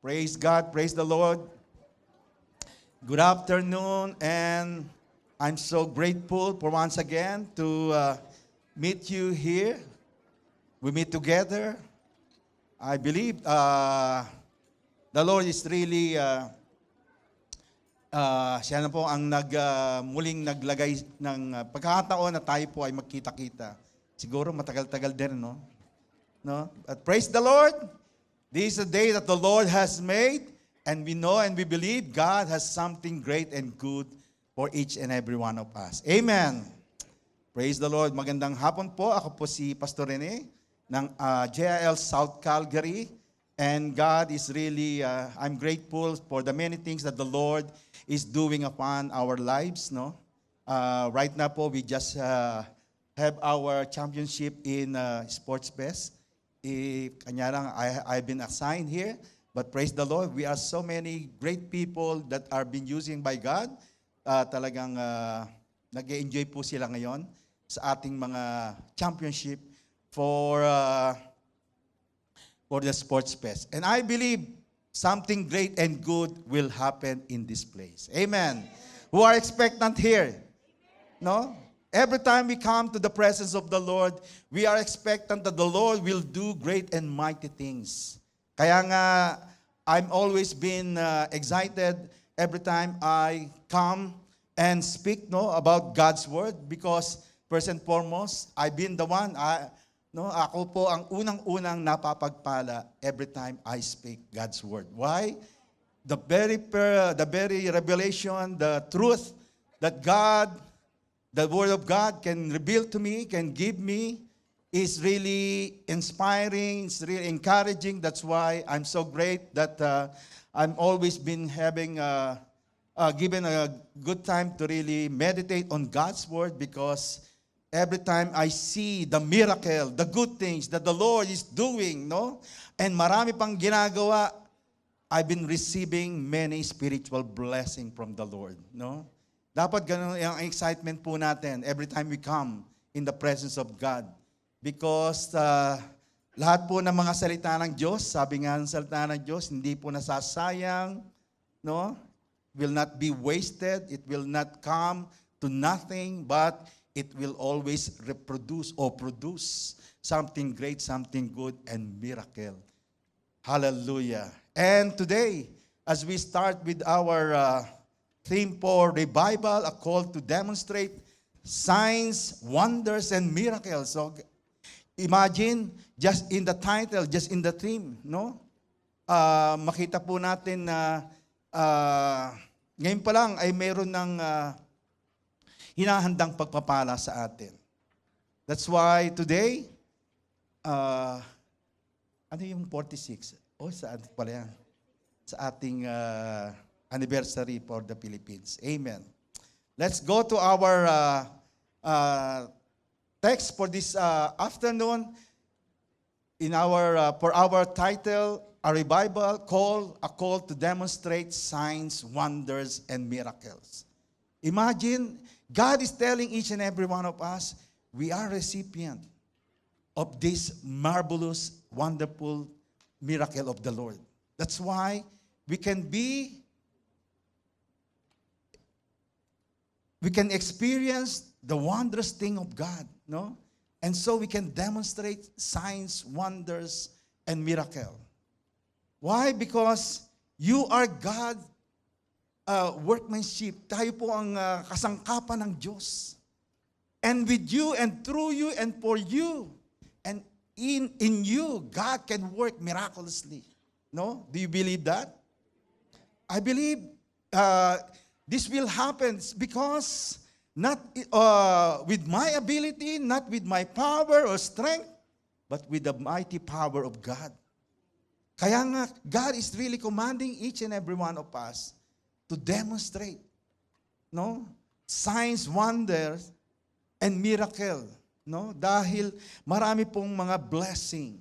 Praise God, praise the Lord. Good afternoon, and I'm so grateful for once again to meet you here. We meet together. I believe the Lord is really, siya na po ang muling naglagay ng pagkakataon na tayo po ay magkita-kita. Siguro matagal-tagal din, no? But praise the Lord. This is a day that the Lord has made, and we know and we believe God has something great and good for each and every one of us. Amen. Praise the Lord. Magandang hapon po. Ako po si Pastor Rene ng JIL South Calgary. And God is really, I'm grateful for the many things that the Lord is doing upon our lives. No? Right now po, we just have our championship in Sports Fest. Kanya lang, I've been assigned here. But praise the Lord, we are so many great people that are being using by God. Talagang nag-enjoy po sila ngayon sa ating mga championship for the Sports Fest. And I believe something great and good will happen in this place. Amen. Who are expectant here? No? Every time we come to the presence of the Lord, we are expectant that the Lord will do great and mighty things. Kaya nga, I'm always been excited every time I come and speak about God's Word because first and foremost, I've been the one, ako po ang unang-unang napapagpala every time I speak God's Word. Why? The very revelation, the truth that God, the Word of God can reveal to me, can give me, is really inspiring, it's really encouraging. That's why I'm so great that I'm always been having, given a good time to really meditate on God's Word because every time I see the miracle, the good things that the Lord is doing, and marami pang ginagawa, I've been receiving many spiritual blessing from the Lord, Dapat ganun yung excitement po natin every time we come in the presence of God. Because lahat po ng mga salita ng Diyos, sabi nga ng salita ng Diyos, hindi po nasasayang, will not be wasted, it will not come to nothing, but it will always reproduce or produce something great, something good, and miracle. Hallelujah. And today, as we start with our theme for revival, a call to demonstrate signs, wonders, and miracles. So, imagine, just in the title, just in the theme, makita po natin na ngayon pa lang ay mayroon ng hinahandang pagpapala sa atin. That's why today, ano yung 46? Saan pala yan? Sa ating anniversary for the Philippines. Amen. Let's go to our text for this afternoon. For our title, a revival call, a call to demonstrate signs, wonders, and miracles. Imagine, God is telling each and every one of us, we are recipient of this marvelous, wonderful miracle of the Lord. That's why we can experience the wondrous thing of God, And so we can demonstrate signs, wonders, and miracle. Why? Because you are God workmanship. Tayo po ang kasangkapan ng Diyos. And with you, and through you, and for you, and in you, God can work miraculously. Do you believe that? I believe this will happen because not with my ability, not with my power or strength, but with the mighty power of God. Kaya nga, God is really commanding each and every one of us to demonstrate, signs, wonders, and miracle, Dahil marami pong mga blessing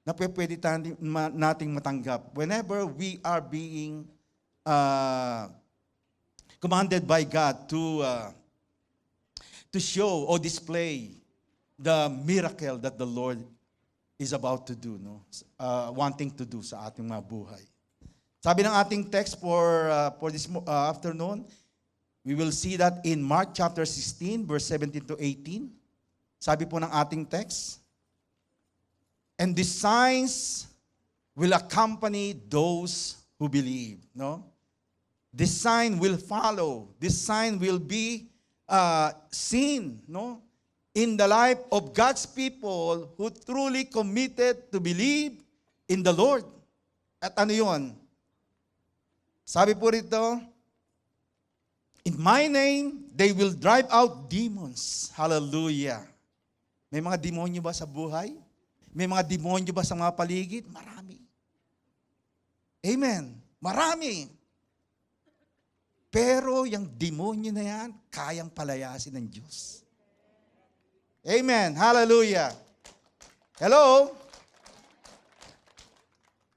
na pwede nating matanggap whenever we are being commanded by God to show or display the miracle that the Lord is about to do, no? Wanting to do sa ating mga buhay. Sabi ng ating text for this afternoon, we will see that in Mark chapter 16, verse 17 to 18. Sabi po ng ating text, and these signs will accompany those who believe, no? This sign will follow. This sign will be seen, no? In the life of God's people who truly committed to believe in the Lord. At ano yun? Sabi po rito, in my name, they will drive out demons. Hallelujah. May mga demonyo ba sa buhay? May mga demonyo ba sa mga paligid? Marami. Amen. Marami. Pero yung demonyo na yan, kayang palayasin ng Diyos. Amen. Hallelujah. Hello?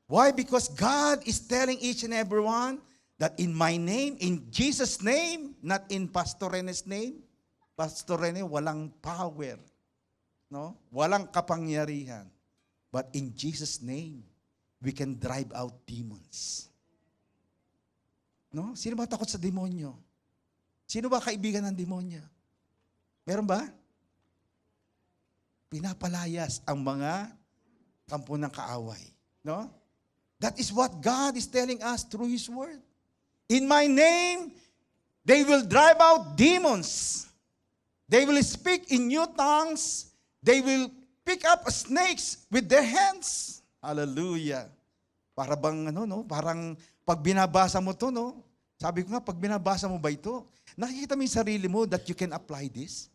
Why? Because God is telling each and every one that in my name, in Jesus' name, not in Pastor Rene's name. Pastor Rene, walang power. No? Walang kapangyarihan. But in Jesus' name, we can drive out demons. No? Sino ba takot sa demonyo? Sino ba kaibigan ng demonyo? Meron ba? Pinapalayas ang mga kampo ng kaaway. No? That is what God is telling us through His Word. In my name, they will drive out demons. They will speak in new tongues. They will pick up snakes with their hands. Hallelujah. Para bang parang pag binabasa mo to, no? Sabi ko nga, pag binabasa mo ba ito, nakikita mo yung sarili mo that you can apply this?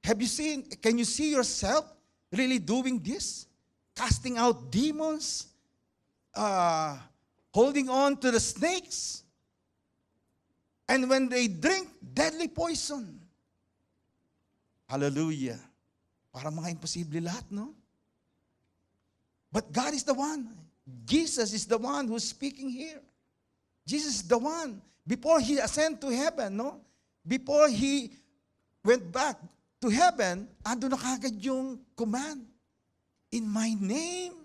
Can you see yourself really doing this? Casting out demons, holding on to the snakes, and when they drink deadly poison. Hallelujah. Parang mga imposible lahat, no? But God is the one. Jesus is the one who's speaking here. Jesus is the one. Before He ascended to heaven, no? Before He went back to heaven, ando na kagad yung command. In my name,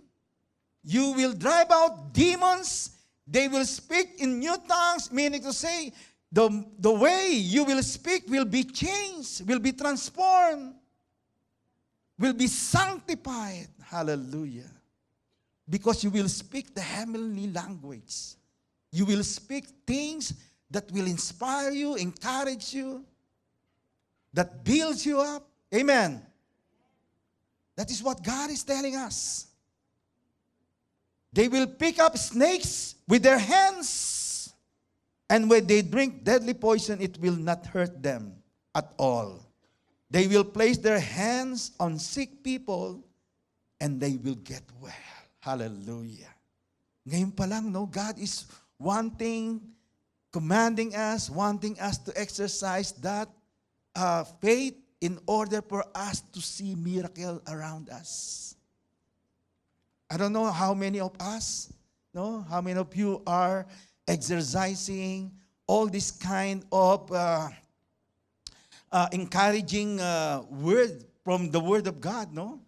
you will drive out demons. They will speak in new tongues, meaning to say, the way you will speak will be changed, will be transformed, will be sanctified. Hallelujah. Because you will speak the heavenly language. You will speak things that will inspire you, encourage you, that builds you up. Amen. That is what God is telling us. They will pick up snakes with their hands, and when they drink deadly poison, it will not hurt them at all. They will place their hands on sick people, and they will get well. Hallelujah. Ngayon pa lang, no, God is commanding us, wanting us to exercise that faith in order for us to see miracle around us. I don't know how many of us, no, how many of you are exercising all this kind of encouraging word from the Word of God, no?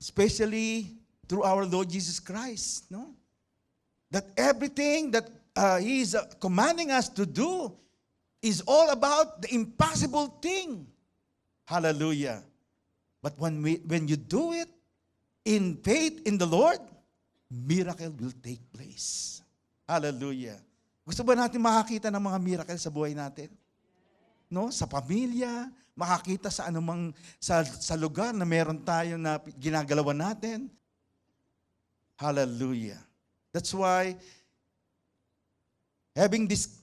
Especially through our Lord Jesus Christ, no? That everything that He is commanding us to do is all about the impossible thing. Hallelujah. But when you do it in faith in the Lord, miracle will take place. Hallelujah. Gusto ba natin makakita ng mga miracle sa buhay natin? No? Sa pamilya, makakita sa anumang sa lugar na meron tayo na ginagalawan natin. Hallelujah. That's why having this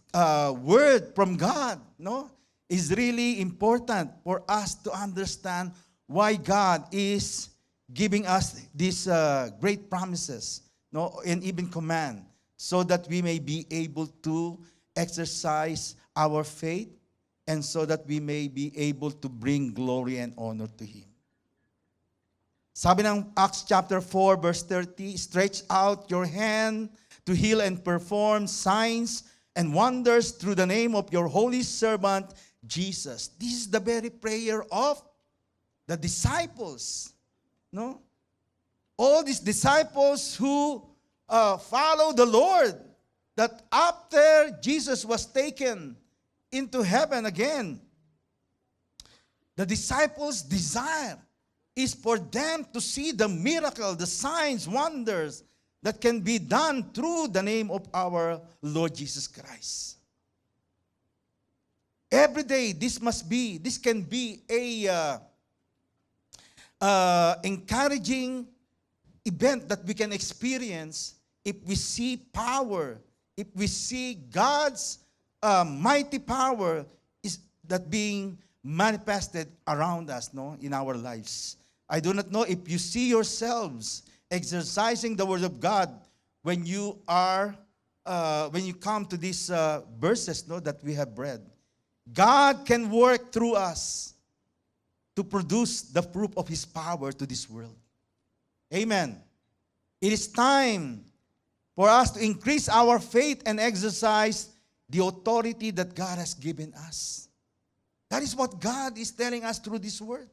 word from God, no, is really important for us to understand why God is giving us these great promises, no, and even command, so that we may be able to exercise our faith, and so that we may be able to bring glory and honor to Him. Sabi ng Acts chapter 4, verse 30, stretch out your hand to heal and perform signs and wonders through the name of your holy servant, Jesus. This is the very prayer of the disciples. No? all these disciples who follow the Lord, that after Jesus was taken into heaven again, the disciples' desire is for them to see the miracle, the signs, wonders that can be done through the name of our Lord Jesus Christ. Every day, this can be a encouraging event that we can experience if we see power, if we see God's mighty power is that being manifested around us, no, in our lives. I do not know if you see yourselves exercising the word of God when you are when you come to these verses, no, that we have read. God can work through us to produce the fruit of His power to this world. Amen. It is time for us to increase our faith and exercise the authority that God has given us. That is what God is telling us through this word.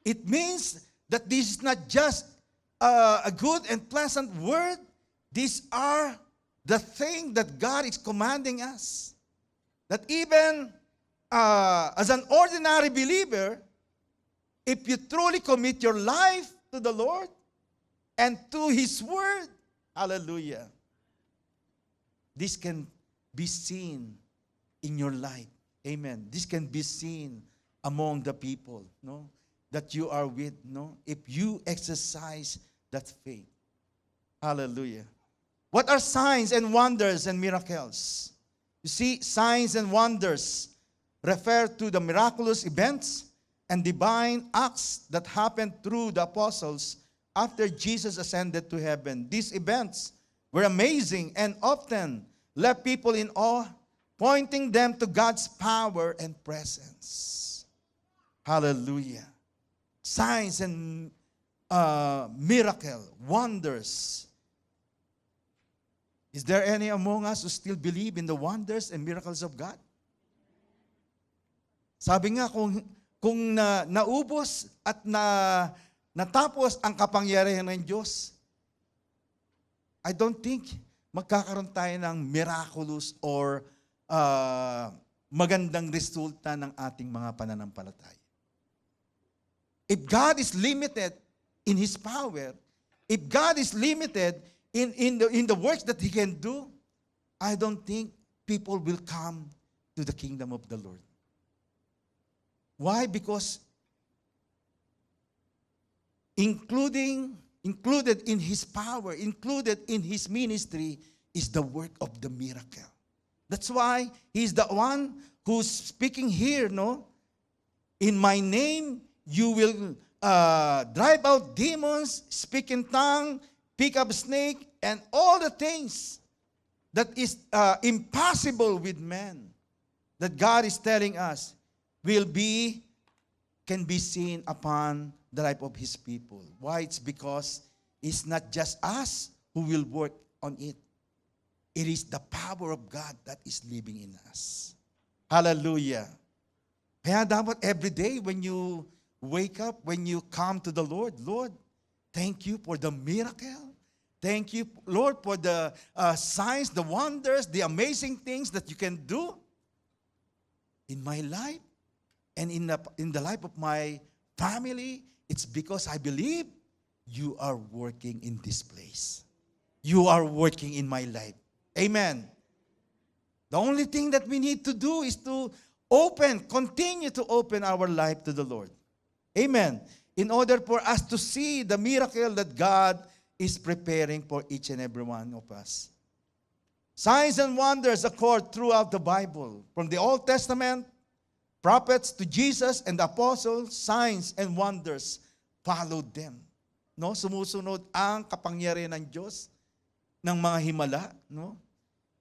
It means that this is not just a good and pleasant word. These are the things that God is commanding us. That even as an ordinary believer, if you truly commit your life to the Lord and to His word, hallelujah, this can be seen in your life. Amen. This can be seen among the people, no, that you are with, no, if you exercise that faith. Hallelujah. What are signs and wonders and miracles? You see, signs and wonders refer to the miraculous events and divine acts that happened through the apostles after Jesus ascended to heaven. These events were amazing and often left people in awe, pointing them to God's power and presence. Hallelujah. Signs and miracle, wonders. Is there any among us who still believe in the wonders and miracles of God? Sabi nga, kung naubos at natapos ang kapangyarihan ng Diyos, I don't think magkakaroon tayo ng miraculous or magandang resulta ng ating mga pananampalataya. If God is limited in His power, if God is limited in the works that He can do, I don't think people will come to the kingdom of the Lord. Why? Because included in His power, included in His ministry is the work of the miracle. That's why He's the one who's speaking here, no? In my name, you will drive out demons, speak in tongue, pick up snake, and all the things that is impossible with man, that God is telling us, can be seen upon the life of His people. Why? It's because it's not just us who will work on it. It is the power of God that is living in us. Hallelujah. Kaya dapat every day when you wake up, when you come to the Lord, Lord, thank you for the miracle. Thank you, Lord, for the signs, the wonders, the amazing things that you can do in my life and in the life of my family. It's because I believe you are working in this place. You are working in my life. Amen. The only thing that we need to do is to continue to open our life to the Lord. Amen. In order for us to see the miracle that God is preparing for each and every one of us. Signs and wonders occur throughout the Bible. From the Old Testament, prophets to Jesus and the apostles, signs and wonders followed them. No, sumusunod ang kapangyarihan ng Diyos ng mga himala, no?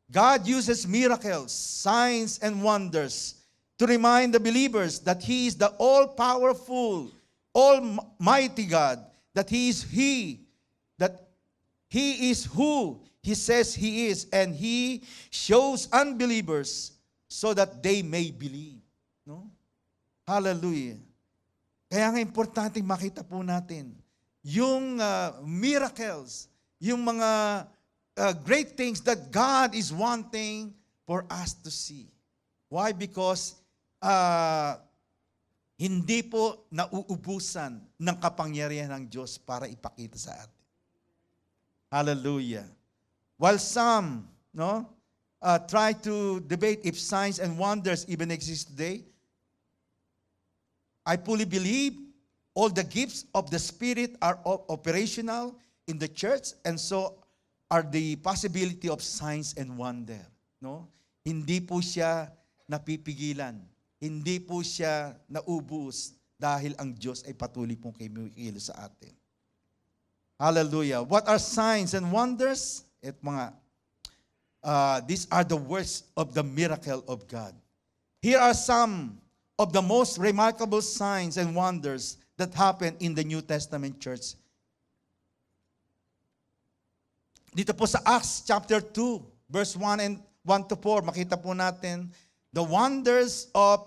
God uses miracles, signs and wonders to remind the believers that He is the all-powerful, almighty God, that He is who He says He is, and He shows unbelievers so that they may believe. No? Hallelujah. Kaya nga importante makita po natin yung miracles, yung mga great things that God is wanting for us to see. Why? Because hindi po nauubusan ng kapangyarihan ng Diyos para ipakita sa atin. Hallelujah. While some try to debate if signs and wonders even exist today, I fully believe all the gifts of the Spirit are operational in the church, and so are the possibility of signs and wonder. No? Hindi po siya napipigilan. Hindi po siya naubos dahil ang Diyos ay patuloy pong kumikilos sa atin. Hallelujah. What are signs and wonders? These are the works of the miracle of God. Here are some of the most remarkable signs and wonders that happen in the New Testament church. Dito po sa Acts chapter 2, verse 1 to 4, makita po natin the wonders of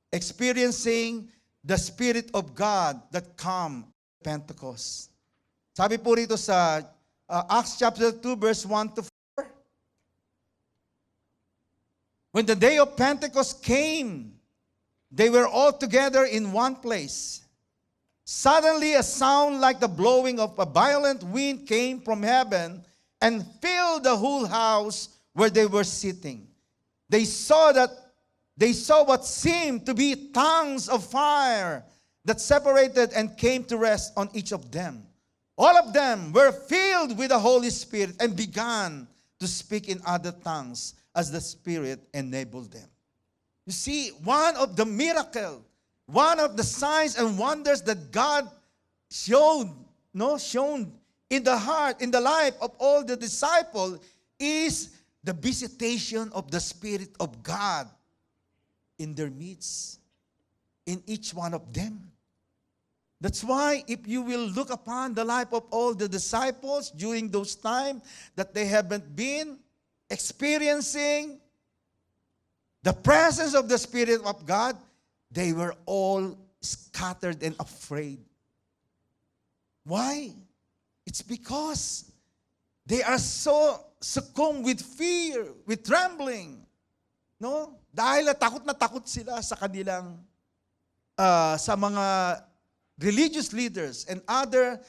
experiencing the Spirit of God that come at Pentecost. Sabi po rito sa Acts chapter 2, verse 1 to 4, when the day of Pentecost came, they were all together in one place. Suddenly a sound like the blowing of a violent wind came from heaven and filled the whole house where they were sitting. They saw what seemed to be tongues of fire that separated and came to rest on each of them. All of them were filled with the Holy Spirit and began to speak in other tongues as the Spirit enabled them. You see, one of the miracles, one of the signs and wonders that God shown in the heart, in the life of all the disciples is the visitation of the Spirit of God in their midst, in each one of them. That's why if you will look upon the life of all the disciples during those times that they haven't been experiencing the presence of the Spirit of God, they were all scattered and afraid. Why? It's because they are so succumbed with fear, with trembling. No? Dahil na takot sila sa kanilang, sa mga religious leaders and other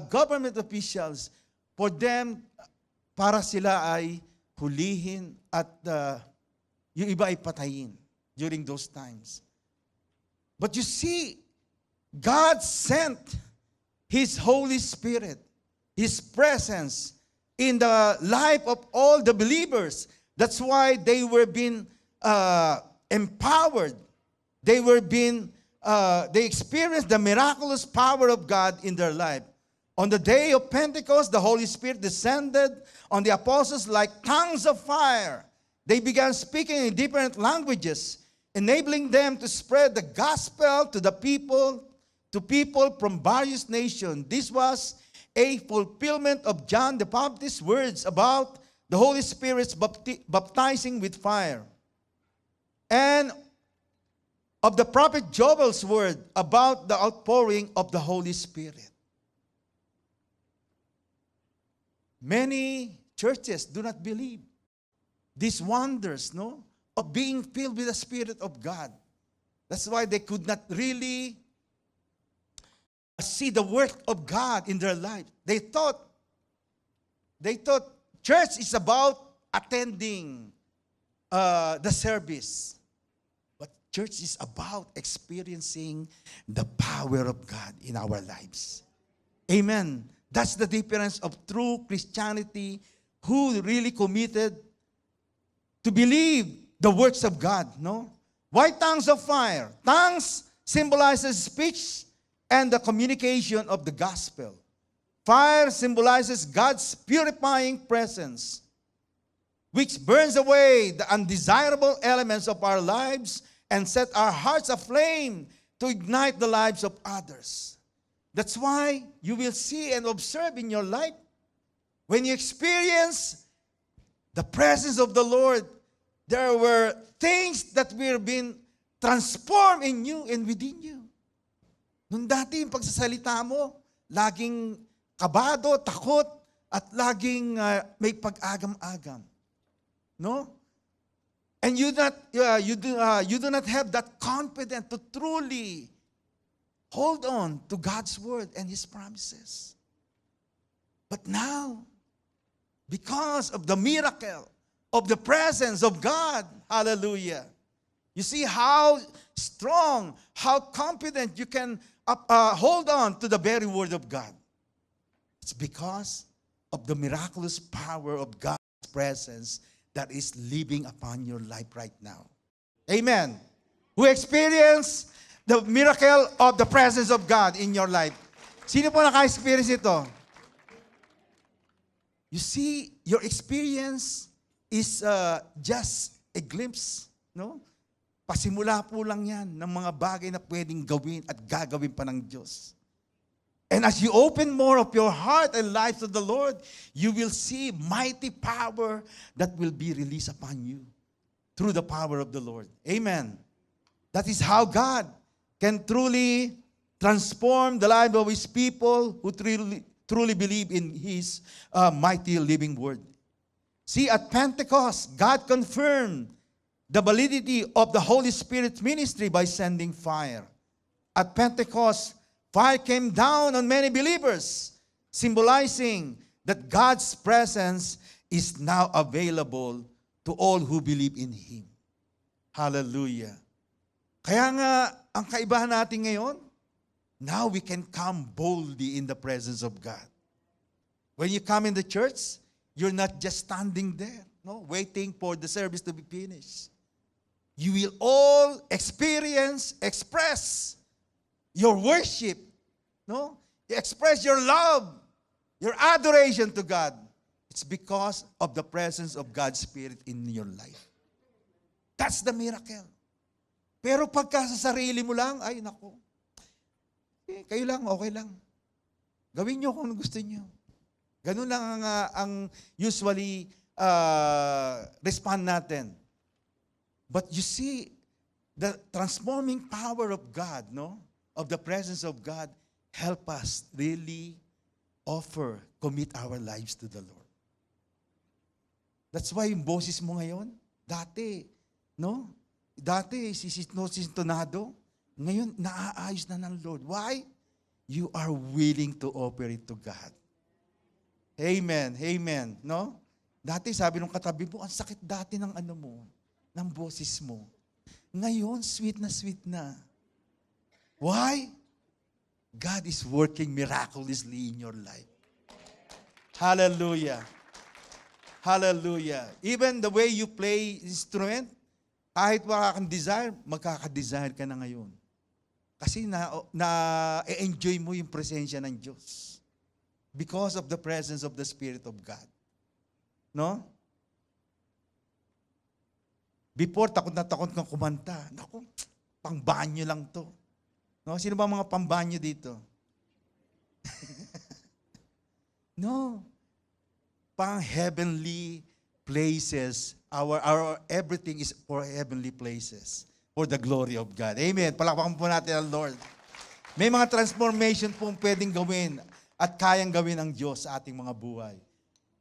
government officials, for them, para sila ay hulihin at yung iba ay patayin during those times. But you see, God sent His Holy Spirit, His presence in the life of all the believers. That's why they were being empowered. They experienced the miraculous power of God in their life. On the day of Pentecost, the Holy Spirit descended on the apostles like tongues of fire. They began speaking in different languages, enabling them to spread the gospel to people from various nations. This was a fulfillment of John the Baptist's words about the Holy Spirit's baptizing with fire, and of the prophet Joel's word about the outpouring of the Holy Spirit. Many churches do not believe these wonders, of being filled with the Spirit of God. That's why they could not really see the work of God in their life. They thought church is about attending the service. But church is about experiencing the power of God in our lives. Amen. That's the difference of true Christianity, who really committed to believe the works of God, Why tongues of fire? Tongues symbolizes speech and the communication of the gospel. Fire symbolizes God's purifying presence, which burns away the undesirable elements of our lives and set our hearts aflame to ignite the lives of others. That's why you will see and observe in your life, when you experience the presence of the Lord, there were things that were being transformed in you and within you. Nung dati yung pagsasalita mo, laging kabado, takot, at laging may pag-agam-agam. No? And you do not have that confidence to truly hold on to God's word and His promises. But now, because of the miracle of the presence of God, hallelujah, you see how strong, how confident you can hold on to the very word of God. It's because of the miraculous power of God's presence that is living upon your life right now. Amen. Who experience the miracle of the presence of God in your life? Sino po naka-experience ito? You see, your experience is just a glimpse, no? Pasimula po lang yan ng mga bagay na pwedeng gawin at gagawin pa ng Diyos. And as you open more of your heart and life to the Lord, you will see mighty power that will be released upon you through the power of the Lord. Amen. That is how God can truly transform the life of His people who truly believe in His mighty living word. See, at Pentecost, God confirmed the validity of the Holy Spirit's ministry by sending fire. At Pentecost, fire came down on many believers, symbolizing that God's presence is now available to all who believe in Him. Hallelujah. Kaya nga, ang kaibahan natin ngayon, now we can come boldly in the presence of God. When you come in the church, you're not just standing there, no, waiting for the service to be finished. You will all express your worship, no? You express your love, your adoration to God. It's because of the presence of God's Spirit in your life. That's the miracle. Pero pagka sa sarili mo lang, ay naku, kayo lang, okay lang. Gawin nyo kung gusto nyo. Ganun lang ang usually respond natin. But you see, the transforming power of God, no? Of the presence of God, help us really commit our lives to the Lord. That's why yung boses mo ngayon, dati, no? Dati, sisintonado. Ngayon, naaayos na ng Lord. Why? You are willing to offer it to God. Amen. Amen. No? Dati, sabi nung katabi mo, ang sakit dati ng ano mo, ng boses mo. Ngayon, sweet na sweet na. Why? God is working miraculously in your life. Hallelujah. Hallelujah. Even the way you play instrument, kahit wala kang desire, magkaka-desire ka na ngayon. Kasi na-enjoy mo yung presensya ng Diyos. Because of the presence of the Spirit of God. No? Before, takot na takot kang kumanta. Naku, pang-banyo lang to. No? Sino ba mga pang-banyo dito? No. Pang-heavenly places. Our everything is for heavenly places. For the glory of God. Amen. Palakpakan po natin ang Lord. May mga transformation po pwedeng gawin at kayang gawin ng Diyos sa ating mga buhay.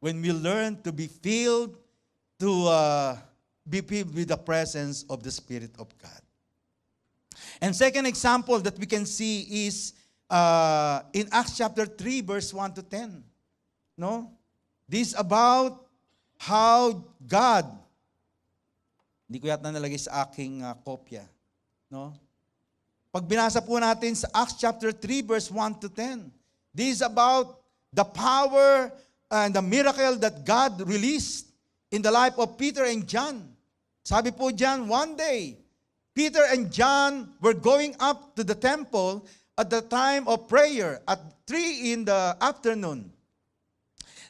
When we learn to be filled with the presence of the Spirit of God. And second example that we can see is in Acts chapter 3, verse 1 to 10. No? This about how God, hindi ko yata nalagay sa aking kopya. No? Pag binasa po natin sa Acts chapter 3, verse 1 to 10, this is about the power and the miracle that God released in the life of Peter and John. Sabi po dyan, one day, Peter and John were going up to the temple at the time of prayer at 3 in the afternoon.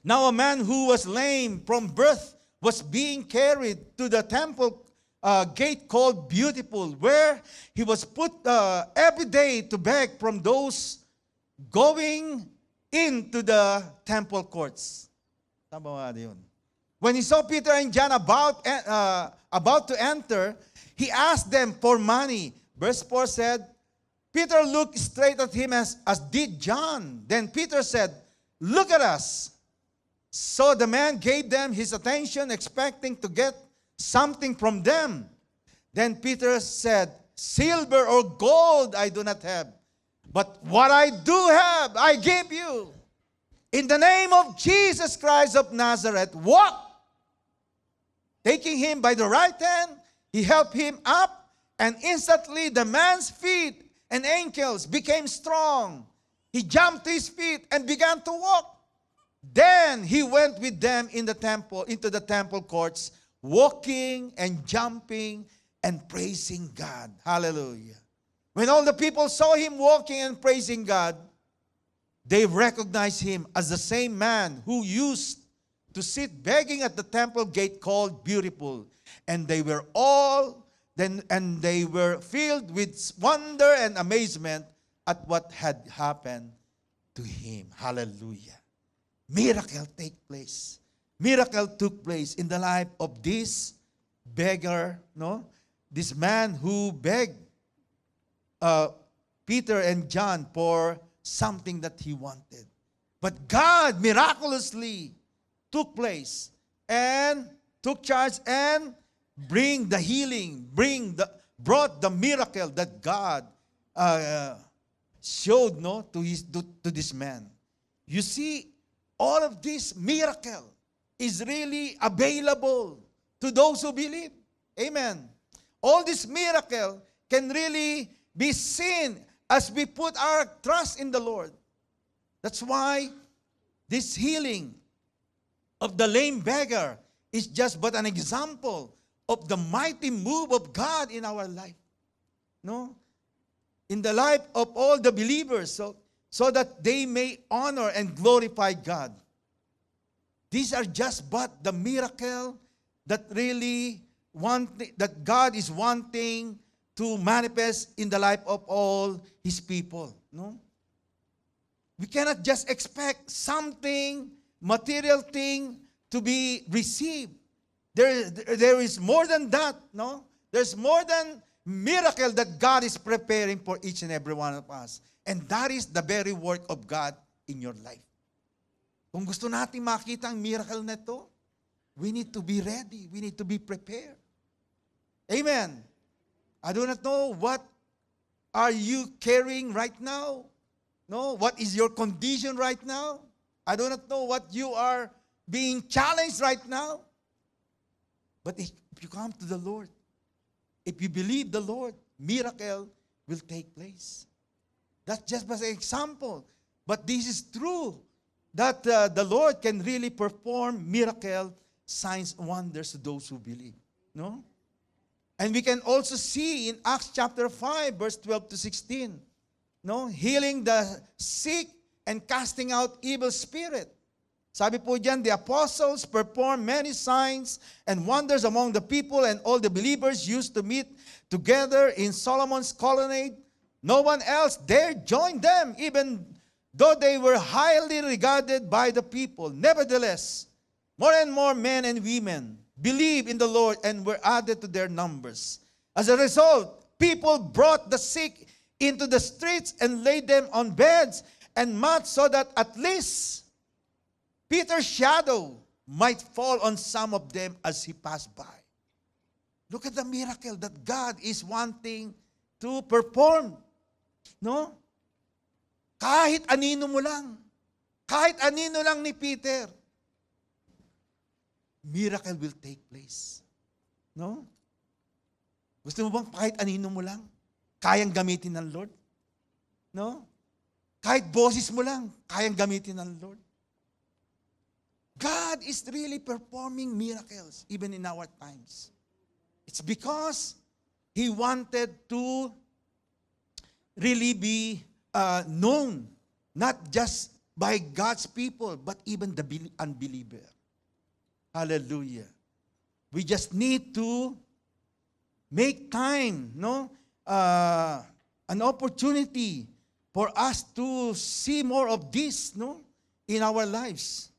Now a man who was lame from birth was being carried to the temple gate called Beautiful, where he was put every day to beg from those going into the temple courts. Tama ba yun? When he saw Peter and John about to enter, he asked them for money. Verse 4 said, Peter looked straight at him as did John. Then Peter said, "Look at us." So the man gave them his attention, expecting to get something from them. Then Peter said, "Silver or gold I do not have, but what I do have, I give you. In the name of Jesus Christ of Nazareth, walk." Taking him by the right hand, he helped him up, and instantly the man's feet and ankles became strong. He jumped to his feet and began to walk. Then he went with them into the temple courts, walking and jumping and praising God. Hallelujah. When all the people saw him walking and praising God, they recognized him as the same man who used to sit begging at the temple gate called Beautiful. And they were filled with wonder and amazement at what had happened to him. Hallelujah. Miracle take place. Miracle took place in the life of this beggar, this man who begged Peter and John for something that he wanted. But God miraculously took place and took charge and bring the healing, brought the miracle that God showed to this man. You see, all of this miracle is really available to those who believe. Amen. All this miracle can really be seen as we put our trust in the Lord. That's why this healing of the lame beggar is just but an example of the mighty move of God in our life. In the life of all the believers, so that they may honor and glorify God. These are just but the miracle that that God is wanting to manifest in the life of all His people. We cannot just expect something, material thing, to be received. There is more than that. There's more than miracle that God is preparing for each and every one of us. And that is the very work of God in your life. Kung gusto natin makita ang miracle na ito, we need to be ready. We need to be prepared. Amen. I do not know what are you carrying right now. What is your condition right now? I do not know what you are being challenged right now. But if you come to the Lord, if you believe the Lord, miracle will take place. That's just as an example. But this is true, that the Lord can really perform miracle, signs, wonders to those who believe. And we can also see in Acts chapter 5, verse 12 to 16, healing the sick and casting out evil spirit. Sabi po diyan, the apostles performed many signs and wonders among the people, and all the believers used to meet together in Solomon's colonnade. No one else dared join them, even though they were highly regarded by the people. Nevertheless, more and more men and women believed in the Lord and were added to their numbers. As a result, people brought the sick into the streets and laid them on beds and mats so that at least Peter's shadow might fall on some of them as he passed by. Look at the miracle that God is wanting to perform. Kahit anino mo lang. Kahit anino lang ni Peter. Miracle will take place. Gusto mo bang kahit anino mo lang, kayang gamitin ng Lord? Kahit boses mo lang, kayang gamitin ng Lord? God is really performing miracles even in our times. It's because He wanted to really be known, not just by God's people, but even the unbeliever. Hallelujah. We just need to make time, an opportunity for us to see more of this, in our lives.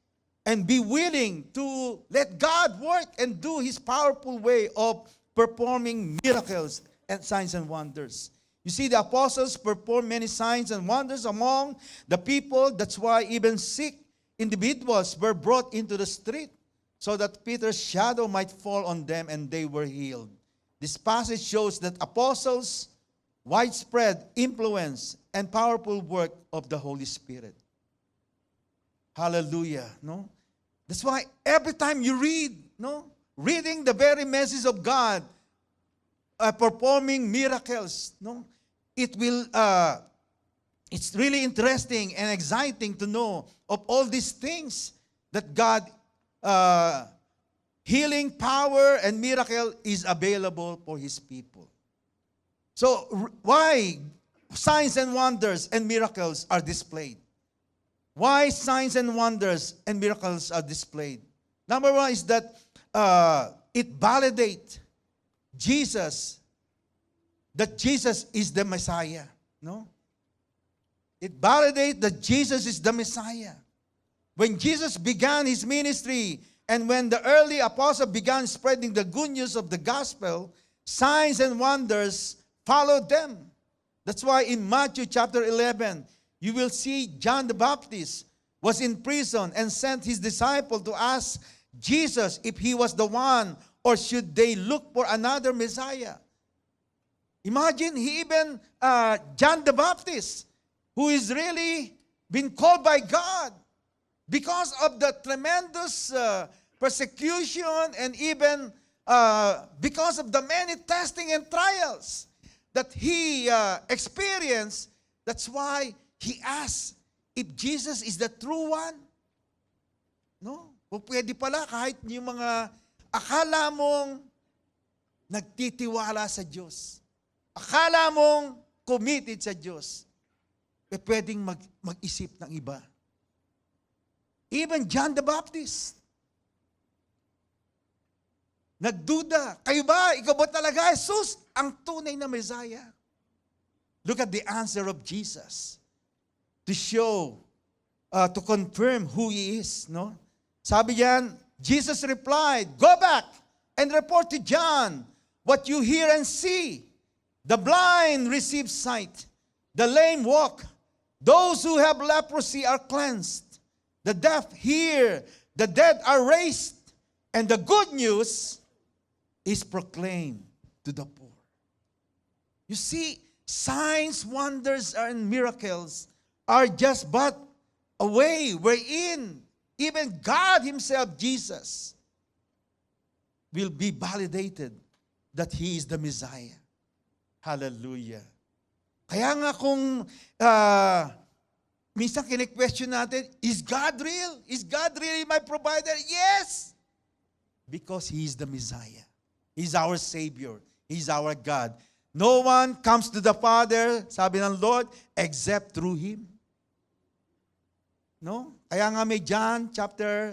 And be willing to let God work and do His powerful way of performing miracles and signs and wonders You see, the apostles performed many signs and wonders among the people. That's why even sick individuals were brought into the street so that Peter's shadow might fall on them and they were healed. This passage shows that apostles' widespread influence and powerful work of the Holy Spirit. Hallelujah. No? That's why every time you read, no, reading the very message of God, performing miracles, no, it will. It's really interesting and exciting to know of all these things that God, healing power and miracle is available for His people. So why signs and wonders and miracles are displayed? Why signs and wonders and miracles are displayed? Number one is that it validates Jesus, that Jesus is the Messiah. No? It validates that Jesus is the Messiah. When Jesus began His ministry and when the early apostles began spreading the good news of the gospel, signs and wonders followed them. That's why in Matthew chapter 11, you will see John the Baptist was in prison and sent his disciple to ask Jesus if he was the one or should they look for another Messiah. Imagine, John the Baptist, who is really been called by God because of the tremendous persecution and even because of the many testing and trials that he experienced. That's why he asked if Jesus is the true one. No? O pwede pala kahit yung mga akala mong nagtitiwala sa Diyos, akala mong committed sa Diyos, pwedeng mag-isip ng iba. Even John the Baptist, nagduda, kayo ba, ikaw ba talaga, Jesus, ang tunay na Messiah? Look at the answer of Jesus to show, to confirm who He is. No? Sabi yan, Jesus replied, "Go back and report to John what you hear and see. The blind receive sight, the lame walk, those who have leprosy are cleansed, the deaf hear, the dead are raised, and the good news is proclaimed to the poor." You see, signs, wonders, and miracles are just but a way wherein even God Himself, Jesus, will be validated that He is the Messiah. Hallelujah. Kaya nga kung minsan kine-question natin, is God real? Is God really my provider? Yes! Because He is the Messiah. He's our Savior. He's our God. No one comes to the Father, sabi ng Lord, except through Him. No? Kaya nga may John chapter,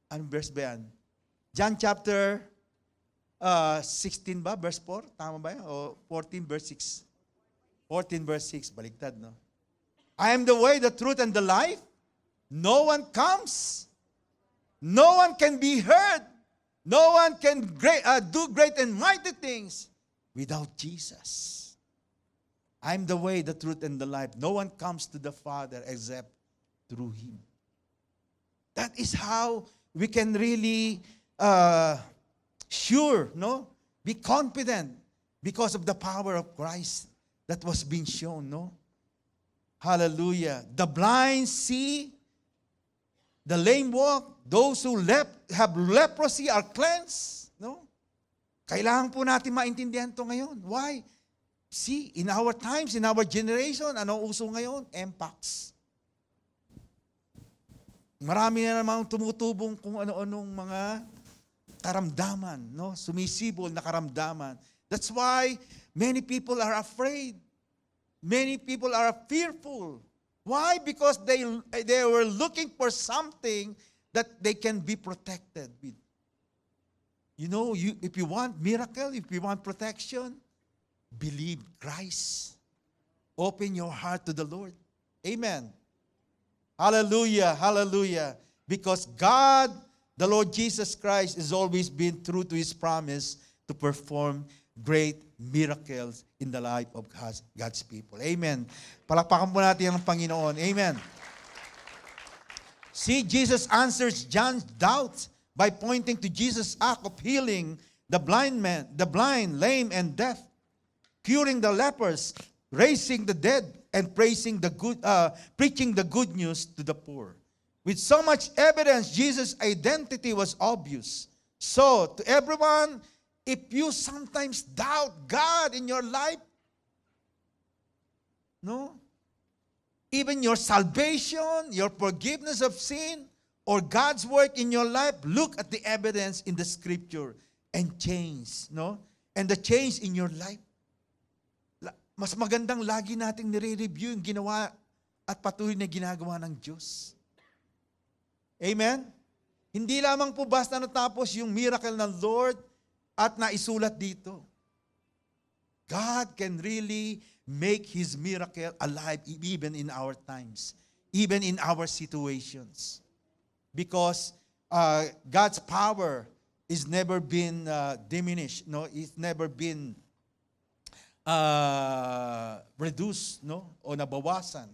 anong verse ba yan? John chapter 16 ba? Verse 4? Tama ba yan? O 14 verse 6? 14 verse 6. Baliktad, no? I am the way, the truth, and the life. No one comes. No one can be heard. No one can do great and mighty things without Jesus. I am the way, the truth, and the life. No one comes to the Father except through Him. That is how we can really be confident because of the power of Christ that was being shown, no? Hallelujah. The blind see, the lame walk, those who have leprosy are cleansed, no? Kailangan po natin maintindihan ito ngayon. Why? See, in our times, in our generation, ano uso ngayon? Mpox. Marami na namang tumutubong kung ano-anong mga karamdaman, no? Sumisibol na karamdaman. That's why many people are afraid. Many people are fearful. Why? Because they were looking for something that they can be protected with. You know, if you want miracle, if you want protection, believe Christ. Open your heart to the Lord. Amen. Hallelujah, hallelujah. Because God, the Lord Jesus Christ, has always been true to His promise to perform great miracles in the life of God's people. Amen. Palakpakan po natin ang Panginoon. Amen. See, Jesus answers John's doubts by pointing to Jesus' act of healing the blind, lame, and deaf, curing the lepers, raising the dead, and preaching the good news to the poor. With so much evidence, Jesus' identity was obvious. So, to everyone, if you sometimes doubt God in your life, no? Even your salvation, your forgiveness of sin, or God's work in your life, look at the evidence in the Scripture and change, no? And the change in your life. Mas magandang lagi nating nire-review yung ginawa at patuloy na ginagawa ng Diyos. Amen? Hindi lamang po basta natapos yung miracle ng Lord at naisulat dito. God can really make His miracle alive even in our times, even in our situations. Because God's power is never been diminished, no? It's never been reduced, no? O nabawasan.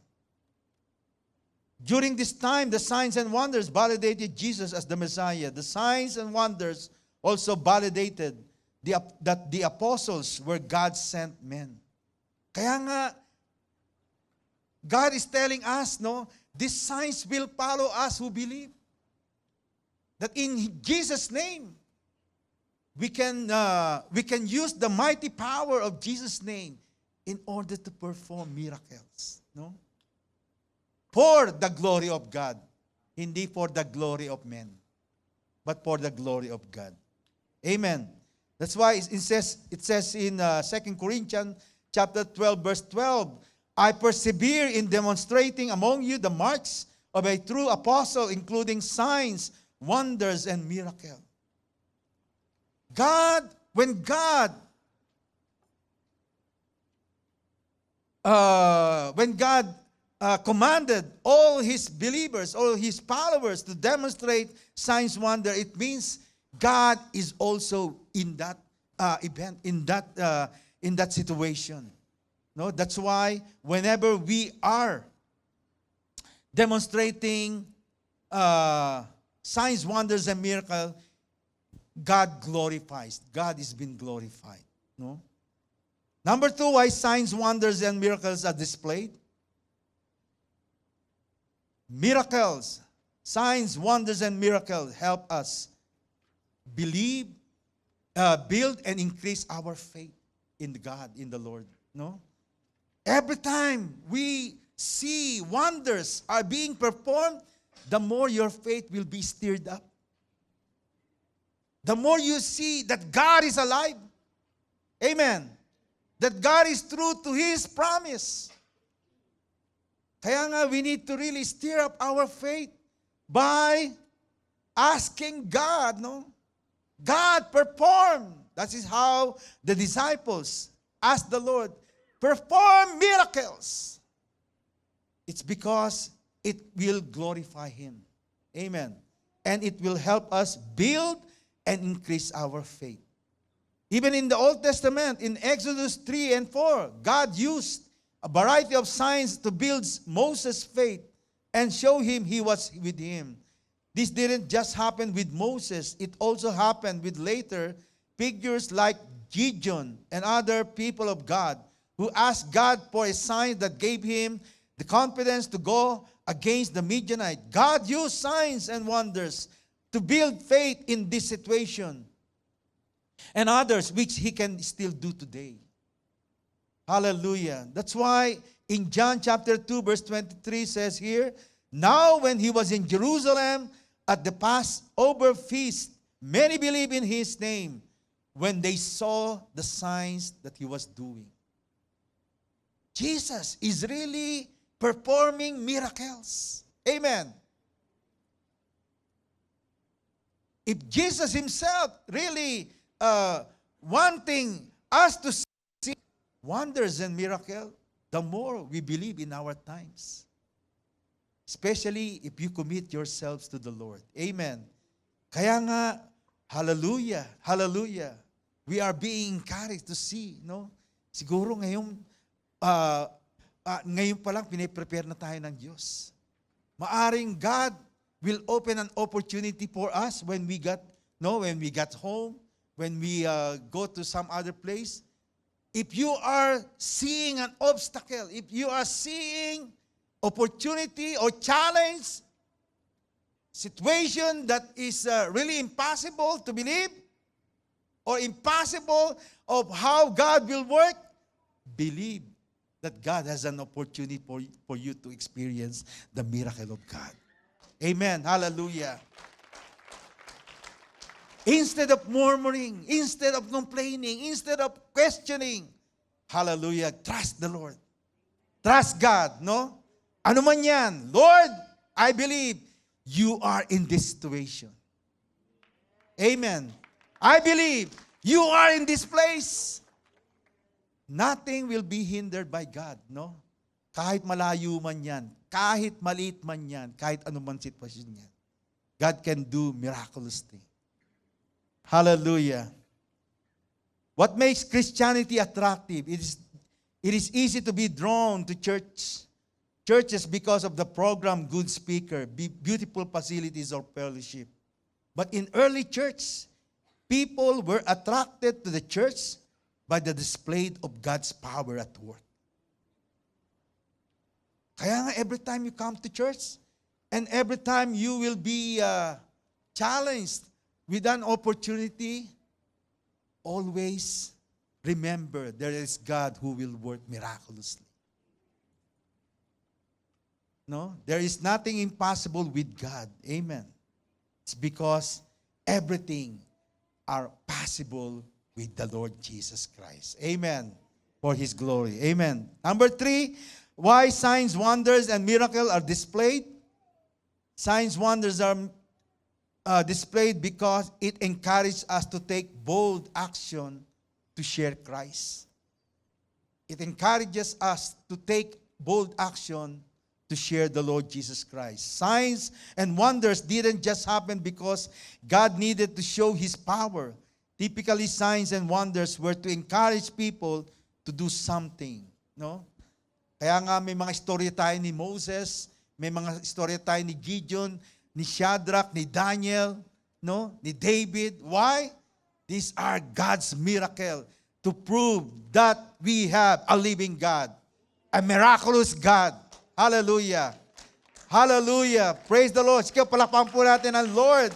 During this time, the signs and wonders validated Jesus as the Messiah. The signs and wonders also validated that the apostles were God's sent men. Kaya nga, God is telling us, no, these signs will follow us who believe. That in Jesus' name, we can use the mighty power of Jesus' name in order to perform miracles, no? For the glory of God, hindi for the glory of men, but for the glory of God. Amen. That's why it says in 2 Corinthians chapter 12, verse 12, I persevere in demonstrating among you the marks of a true apostle, including signs, wonders, and miracles. When God commanded all His believers, all His followers to demonstrate signs, wonder, it means God is also in that event, in that situation. No, that's why whenever we are demonstrating signs, wonders, and miracles, God glorifies. God is being glorified. No. Number 2, why signs, wonders, and miracles are displayed. Miracles, signs, wonders, and miracles help us believe, build, and increase our faith in God, in the Lord. No? Every time we see wonders are being performed, the more your faith will be stirred up. The more you see that God is alive. Amen. That God is true to His promise. Kaya nga, we need to really stir up our faith by asking God, no? God, perform. That is how the disciples asked the Lord, perform miracles. It's because it will glorify Him. Amen. And it will help us build and increase our faith. Even in the Old Testament, in Exodus 3 and 4, God used a variety of signs to build Moses' faith and show him He was with him. This didn't just happen with Moses. It also happened with later figures like Gideon and other people of God who asked God for a sign that gave him the confidence to go against the Midianite. God used signs and wonders to build faith in this situation and others which He can still do today. Hallelujah. That's why in John chapter 2 verse 23 says here, now when He was in Jerusalem at the Passover feast, many believed in His name when they saw the signs that He was doing. Jesus is really performing miracles. Amen. If Jesus Himself really wanting us to see wonders and miracles, the more we believe in our times. Especially if you commit yourselves to the Lord. Amen. Kaya nga, hallelujah, hallelujah. we are being encouraged to see, no? Siguro ngayon pa lang piniprepare na tayo ng Diyos. Maaring God will open an opportunity for us when we got home, when we go to some other place. If you are seeing an obstacle, if you are seeing opportunity or challenge, situation that is really impossible to believe, or impossible of how God will work, believe that God has an opportunity for you to experience the miracle of God. Amen. Hallelujah. Instead of murmuring, instead of complaining, instead of questioning, hallelujah, trust the Lord. Trust God, no? Ano man yan, Lord, I believe you are in this situation. Amen. I believe you are in this place. Nothing will be hindered by God, no? Kahit malayo man yan, kahit maliit man yan, kahit anuman sitwasyon yan, God can do miraculous things. Hallelujah. What makes Christianity attractive? It is easy to be drawn to churches because of the program, good speaker, beautiful facilities, or fellowship. But in early church, people were attracted to the church by the display of God's power at work. Kaya nga, every time you come to church, and every time you will be challenged with an opportunity, always remember there is God who will work miraculously. No? There is nothing impossible with God. Amen. It's because everything are possible with the Lord Jesus Christ. Amen. For His glory. Amen. Number 3, why signs, wonders, and miracles are displayed? Signs, wonders are displayed because it encourages us to take bold action to share Christ. It encourages us to take bold action to share the Lord Jesus Christ. Signs and wonders didn't just happen because God needed to show His power. Typically, signs and wonders were to encourage people to do something. No? Kaya nga may mga istorya tayo ni Moses, may mga istorya tayo ni Gideon, ni Shadrach, ni Daniel, no? Ni David. Why? These are God's miracle to prove that we have a living God, a miraculous God. Hallelujah. Hallelujah. Praise the Lord. Sige, palakpakan po natin ang Lord.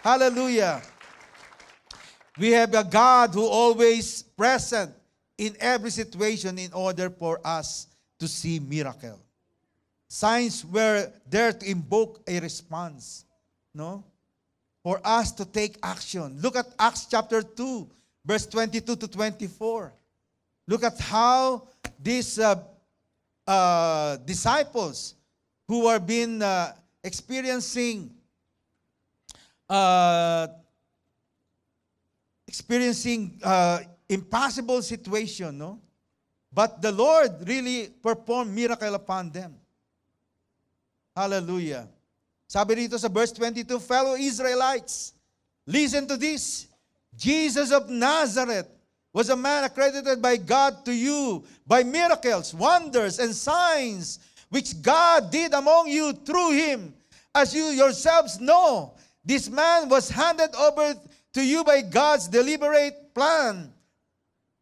Hallelujah. We have a God who always present in every situation in order for us to see miracle. Signs were there to invoke a response, no? For us to take action. Look at Acts chapter 2, verse 22 to 24. Look at how these disciples who are been experiencing impossible situation, no? But the Lord really performed miracle upon them. Hallelujah. Sabi rito sa verse 22, fellow Israelites, listen to this. Jesus of Nazareth was a man accredited by God to you by miracles, wonders, and signs which God did among you through him. As you yourselves know, this man was handed over to you by God's deliberate plan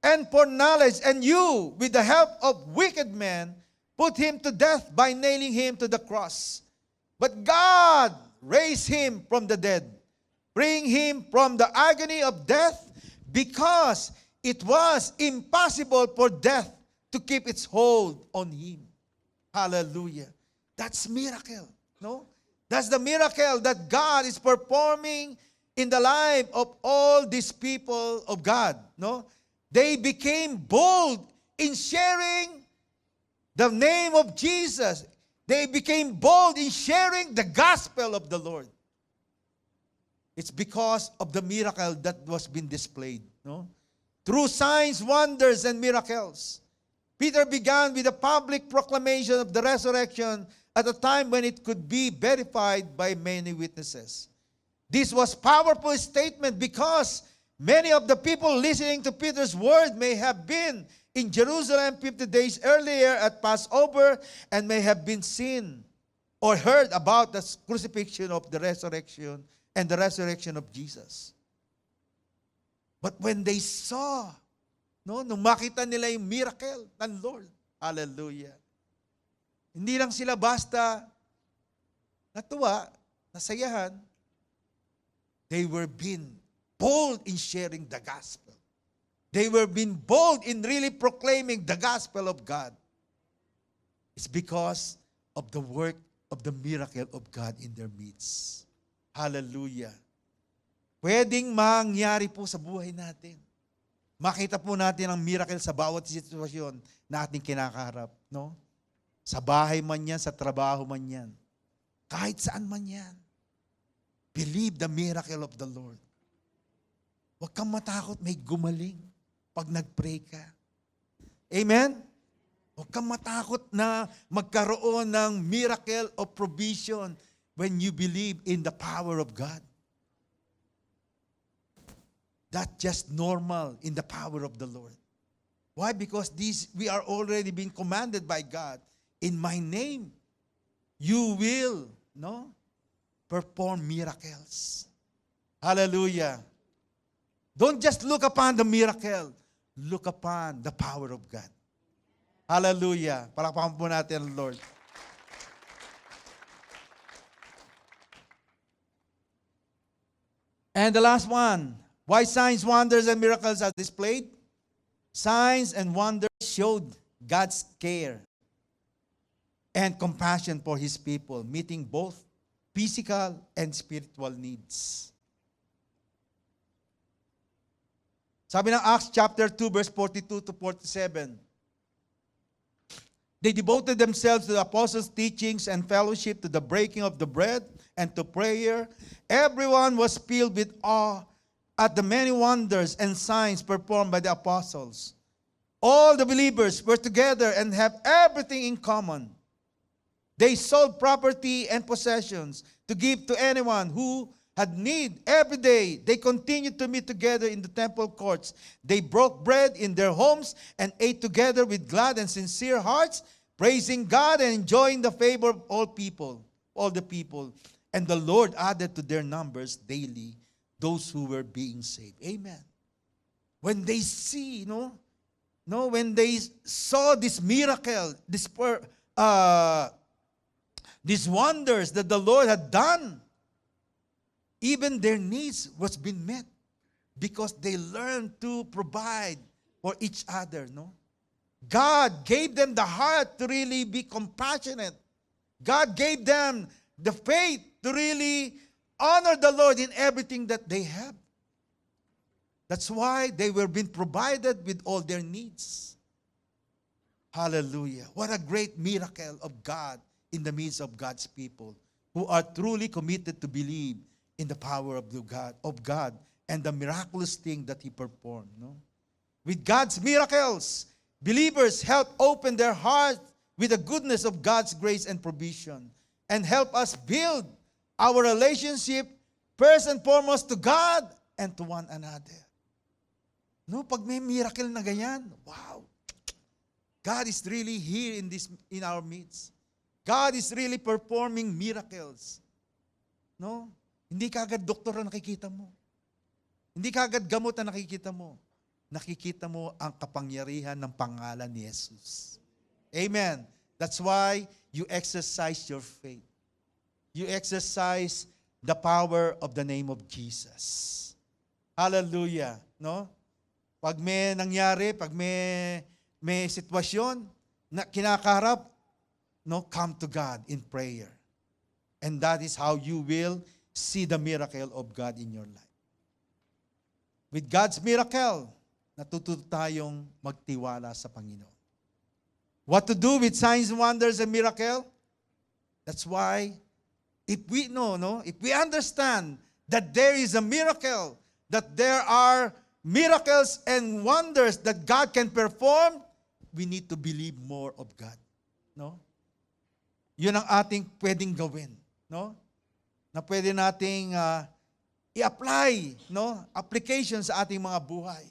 and foreknowledge, and you, with the help of wicked men, put him to death by nailing him to the cross. But God raised him from the dead, freeing him from the agony of death, because it was impossible for death to keep its hold on him. Hallelujah. That's miracle, no? That's the miracle that God is performing in the life of all these people of God, no? They became bold in sharing the name of Jesus. They became bold in sharing the gospel of the Lord. It's because of the miracle that was being displayed, no? Through signs, wonders, and miracles. Peter began with a public proclamation of the resurrection at a time when it could be verified by many witnesses. This was a powerful statement because Many of the people listening to Peter's word may have been in Jerusalem 50 days earlier at Passover and may have been seen or heard about the crucifixion of the resurrection and the resurrection of Jesus. But when they saw, nung makita nila yung miracle ng Lord, hallelujah. Hindi lang sila basta natuwa, nasayahan, they were being bold in sharing the gospel. They were being bold in really proclaiming the gospel of God. It's because of the work of the miracle of God in their midst. Hallelujah. Pwedeng mangyari po sa buhay natin. Makita po natin ang miracle sa bawat sitwasyon na ating kinakaharap. No? Sa bahay man yan, sa trabaho man yan. Kahit saan man yan. Believe the miracle of the Lord. Huwag kang matakot, may gumaling pag nag-pray ka. Amen? Huwag kang matakot na magkaroon ng miracle of provision when you believe in the power of God. That's just normal in the power of the Lord. Why? Because we are already being commanded by God. In my name, you will perform miracles. Hallelujah. Don't just look upon the miracle. Look upon the power of God. Hallelujah. Palakpakan po natin ang Lord. And the last one. Why signs, wonders, and miracles are displayed? Signs and wonders showed God's care and compassion for His people, meeting both physical and spiritual needs. Sabi ng Acts chapter 2, verse 42 to 47, they devoted themselves to the apostles' teachings and fellowship, to the breaking of the bread and to prayer. Everyone was filled with awe at the many wonders and signs performed by the apostles. All the believers were together and have everything in common. They sold property and possessions to give to anyone who had need. Every day, they continued to meet together in the temple courts. They broke bread in their homes and ate together with glad and sincere hearts, praising God and enjoying the favor of all the people. And the Lord added to their numbers daily those who were being saved. Amen. When they see, when they saw this miracle, these wonders that the Lord had done, even their needs was being met because they learned to provide for each other. God gave them the heart to really be compassionate. God gave them the faith to really honor the Lord in everything that they have. That's why they were being provided with all their needs. Hallelujah. What a great miracle of God in the midst of God's people who are truly committed to believe in the power of God and the miraculous thing that He performed. With God's miracles, believers help open their hearts with the goodness of God's grace and provision and help us build our relationship first and foremost to God and to one another. Pag may miracle na ganyan, wow. God is really here in our midst. God is really performing miracles. Hindi kaagad doktor ang nakikita mo. Hindi kaagad gamot ang nakikita mo. Nakikita mo ang kapangyarihan ng pangalan ni Jesus. Amen. That's why you exercise your faith. You exercise the power of the name of Jesus. Hallelujah. Pag may nangyari, pag may sitwasyon na kinakaharap, come to God in prayer. And that is how you will see the miracle of God in your life. With God's miracle, natututo tayong magtiwala sa Panginoon. What to do with signs, wonders, and miracle? That's why, if we if we understand that there is a miracle, that there are miracles and wonders that God can perform, we need to believe more of God. Yun ang ating pwedeng gawin. Na pwede nating i-apply, no? Application sa ating mga buhay.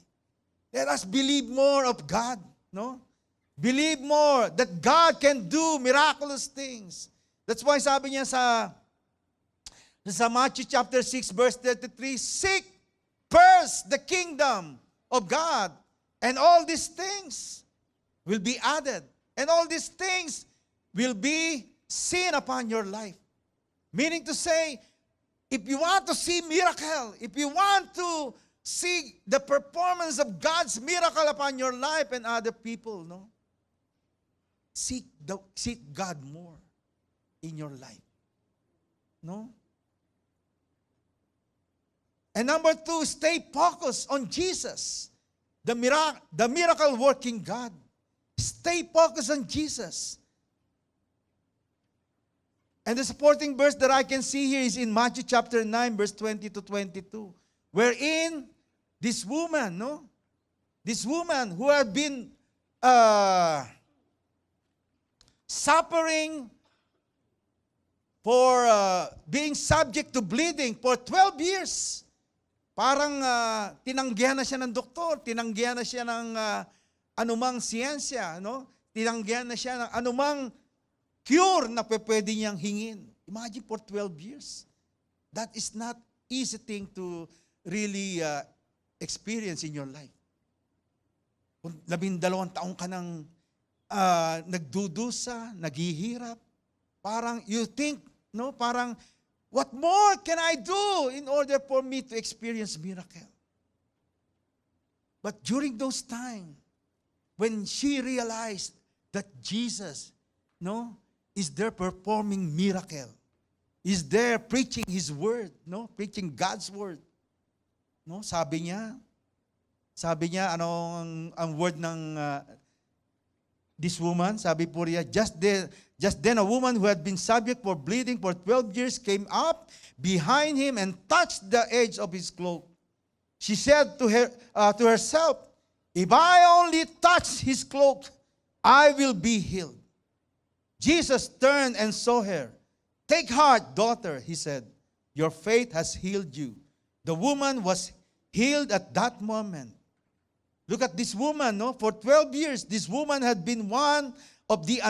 Let us believe more of God, no? Believe more that God can do miraculous things. That's why sabi niya sa Matthew chapter 6 verse 33, seek first the kingdom of God, and all these things will be added. And all these things will be seen upon your life. Meaning to say, if you want to see miracle, if you want to see the performance of God's miracle upon your life and other people, no? Seek God more in your life. No? And number 2, stay focused on Jesus, the miracle working God. Stay focused on Jesus. And the supporting verse that I can see here is in Matthew chapter 9, verse 20 to 22, wherein this woman, no? This woman who had been suffering for being subject to bleeding for 12 years. Parang tinanggihan na siya ng doktor, tinanggihan na siya ng anumang siyensya, no? Tinanggihan na siya ng anumang cure na pwede niyang hingin. Imagine for 12 years. That is not easy thing to really experience in your life. Kung 12 taong ka nang nagdudusa, naghihirap, parang you think, no? Parang, what more can I do in order for me to experience miracle? But during those times, when she realized that Jesus, no, is there performing miracle, is there preaching His word, no, preaching God's word, no, sabi niya, ang word ng this woman, sabi po niya, just then a woman who had been subject for bleeding for 12 years came up behind him and touched the edge of his cloak. She said to herself, if I only touch his cloak, I will be healed. Jesus turned and saw her. Take heart, daughter, he said. Your faith has healed you. The woman was healed at that moment. Look at this woman, no? For 12 years, this woman had been one of the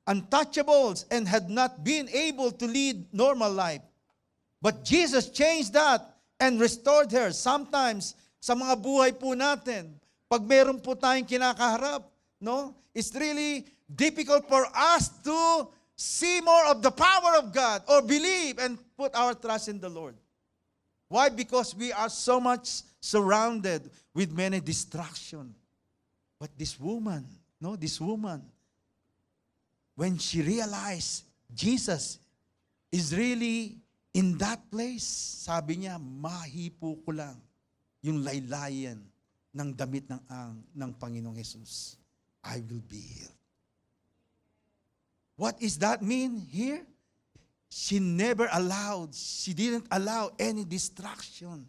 untouchables and had not been able to lead normal life. But Jesus changed that and restored her. Sometimes, sa mga buhay po natin, pag meron po tayong kinakaharap, no? It's really difficult for us to see more of the power of God or believe and put our trust in the Lord. Why? Because we are so much surrounded with many distractions. But this woman, when she realized Jesus is really in that place, sabi niya, mahipo ko lang yung laylayan ng damit ng Panginoong Jesus. I will be healed. What is that mean here? She didn't allow any distraction,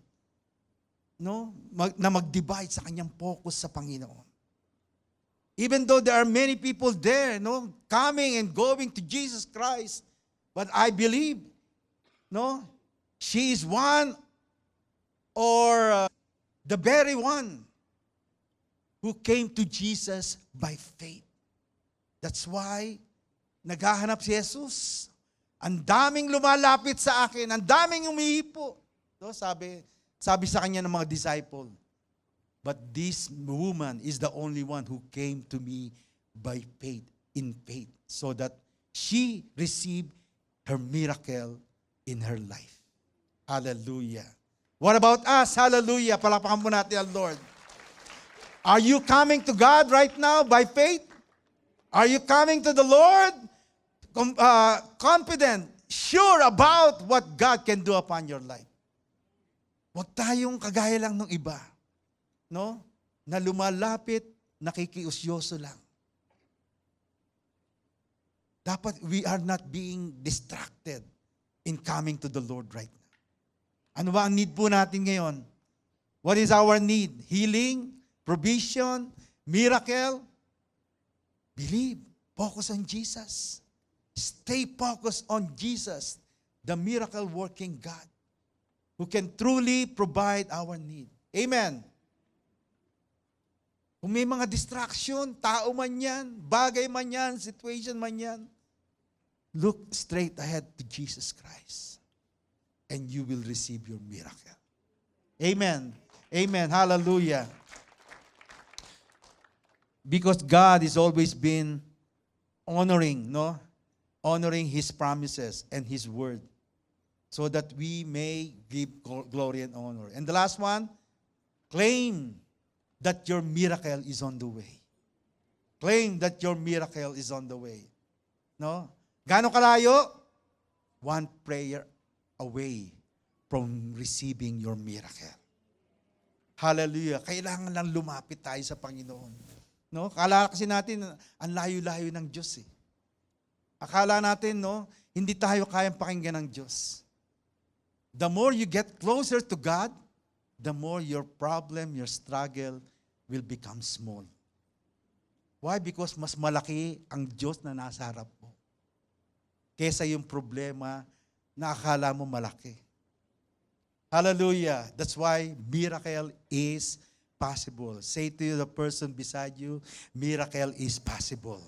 no, na mag-divide sa kanyang focus sa Panginoon. Even though there are many people there, no, coming and going to Jesus Christ, but I believe, no, she is one or the very one who came to Jesus by faith. That's why naghahanap si Jesus. Ang daming lumalapit sa akin, ang daming umihipo. So, sabi sa kanya ng mga disciple, but this woman is the only one who came to me by faith, in faith, so that she received her miracle in her life. Hallelujah. What about us? Hallelujah. Palakpakan po natin ang Lord. Are you coming to God right now by faith? Are you coming to the Lord confident, sure about what God can do upon your life? Huwag tayong kagaya lang ng iba, no? Na lumalapit, nakikiusyoso lang. Dapat we are not being distracted in coming to the Lord right now. Ano ba ang need po natin ngayon? What is our need? Healing, provision, miracle? Believe. Focus on Jesus. Stay focused on Jesus, the miracle-working God. who can truly provide our need. Amen. Kung may mga distraction, tao man yan, bagay man yan, situation man yan, look straight ahead to Jesus Christ and you will receive your miracle. Amen. Amen. Hallelujah. Because God has always been honoring His promises and His word so that we may give glory and honor. And the last one, claim that your miracle is on the way. Claim that your miracle is on the way. No? Gaano kalayo? One prayer away from receiving your miracle. Hallelujah. Kailangan lang lumapit tayo sa Panginoon. No? Akala kasi natin, ang layo-layo ng Diyos eh. Akala natin, hindi tayo kayang pakinggan ng Diyos. The more you get closer to God, the more your problem, your struggle will become small. Why? Because mas malaki ang Diyos na nasa harap mo kesa yung problema na akala mo malaki. Hallelujah. That's why miracle is possible. Say to the person beside you, miracle is possible.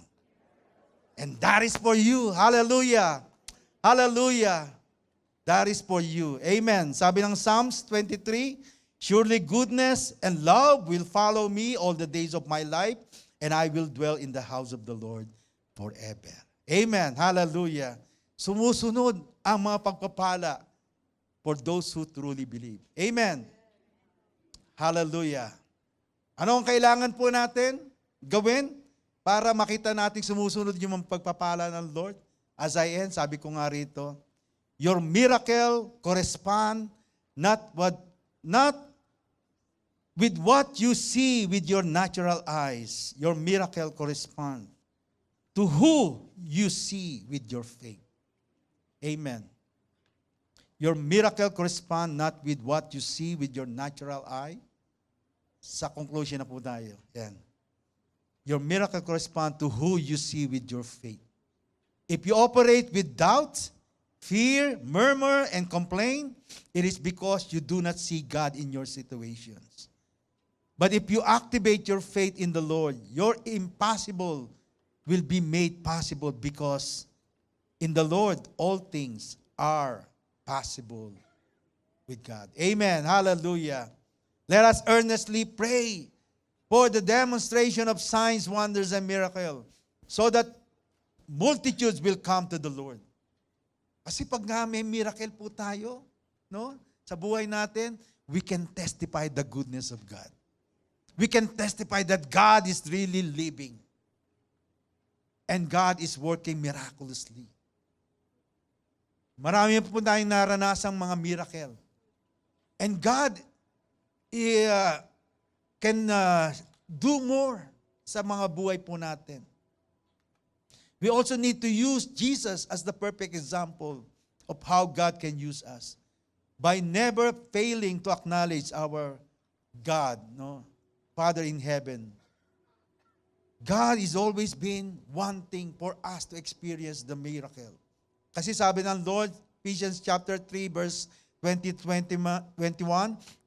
And that is for you. Hallelujah. Hallelujah. That is for you. Amen. Sabi ng Psalms 23, surely goodness and love will follow me all the days of my life, and I will dwell in the house of the Lord forever. Amen. Hallelujah. Sumusunod ang mga pagpapala for those who truly believe. Amen. Hallelujah. Ano ang kailangan po natin gawin para makita natin sumusunod yung mga pagpapala ng Lord? As I end, sabi ko nga rito, your miracle correspond not with what you see with your natural eyes. Your miracle correspond to who you see with your faith. Amen. Your miracle correspond not with what you see with your natural eye. Sa conclusion na po tayo. Yan. Your miracle correspond to who you see with your faith. If you operate with doubt, fear, murmur, and complain, it is because you do not see God in your situations. But if you activate your faith in the Lord, your impossible will be made possible because in the Lord, all things are possible with God. Amen. Hallelujah. Let us earnestly pray for the demonstration of signs, wonders, and miracles so that multitudes will come to the Lord. Kasi pag nga may miracle po tayo, sa buhay natin, we can testify the goodness of God. We can testify that God is really living. And God is working miraculously. Marami po tayong naranasang mga miracle. And God can do more sa mga buhay po natin. We also need to use Jesus as the perfect example of how God can use us by never failing to acknowledge our God, Father in heaven. God is always been wanting for us to experience the miracle. Kasi sabi ng Lord, Ephesians chapter 3 verse 20-21,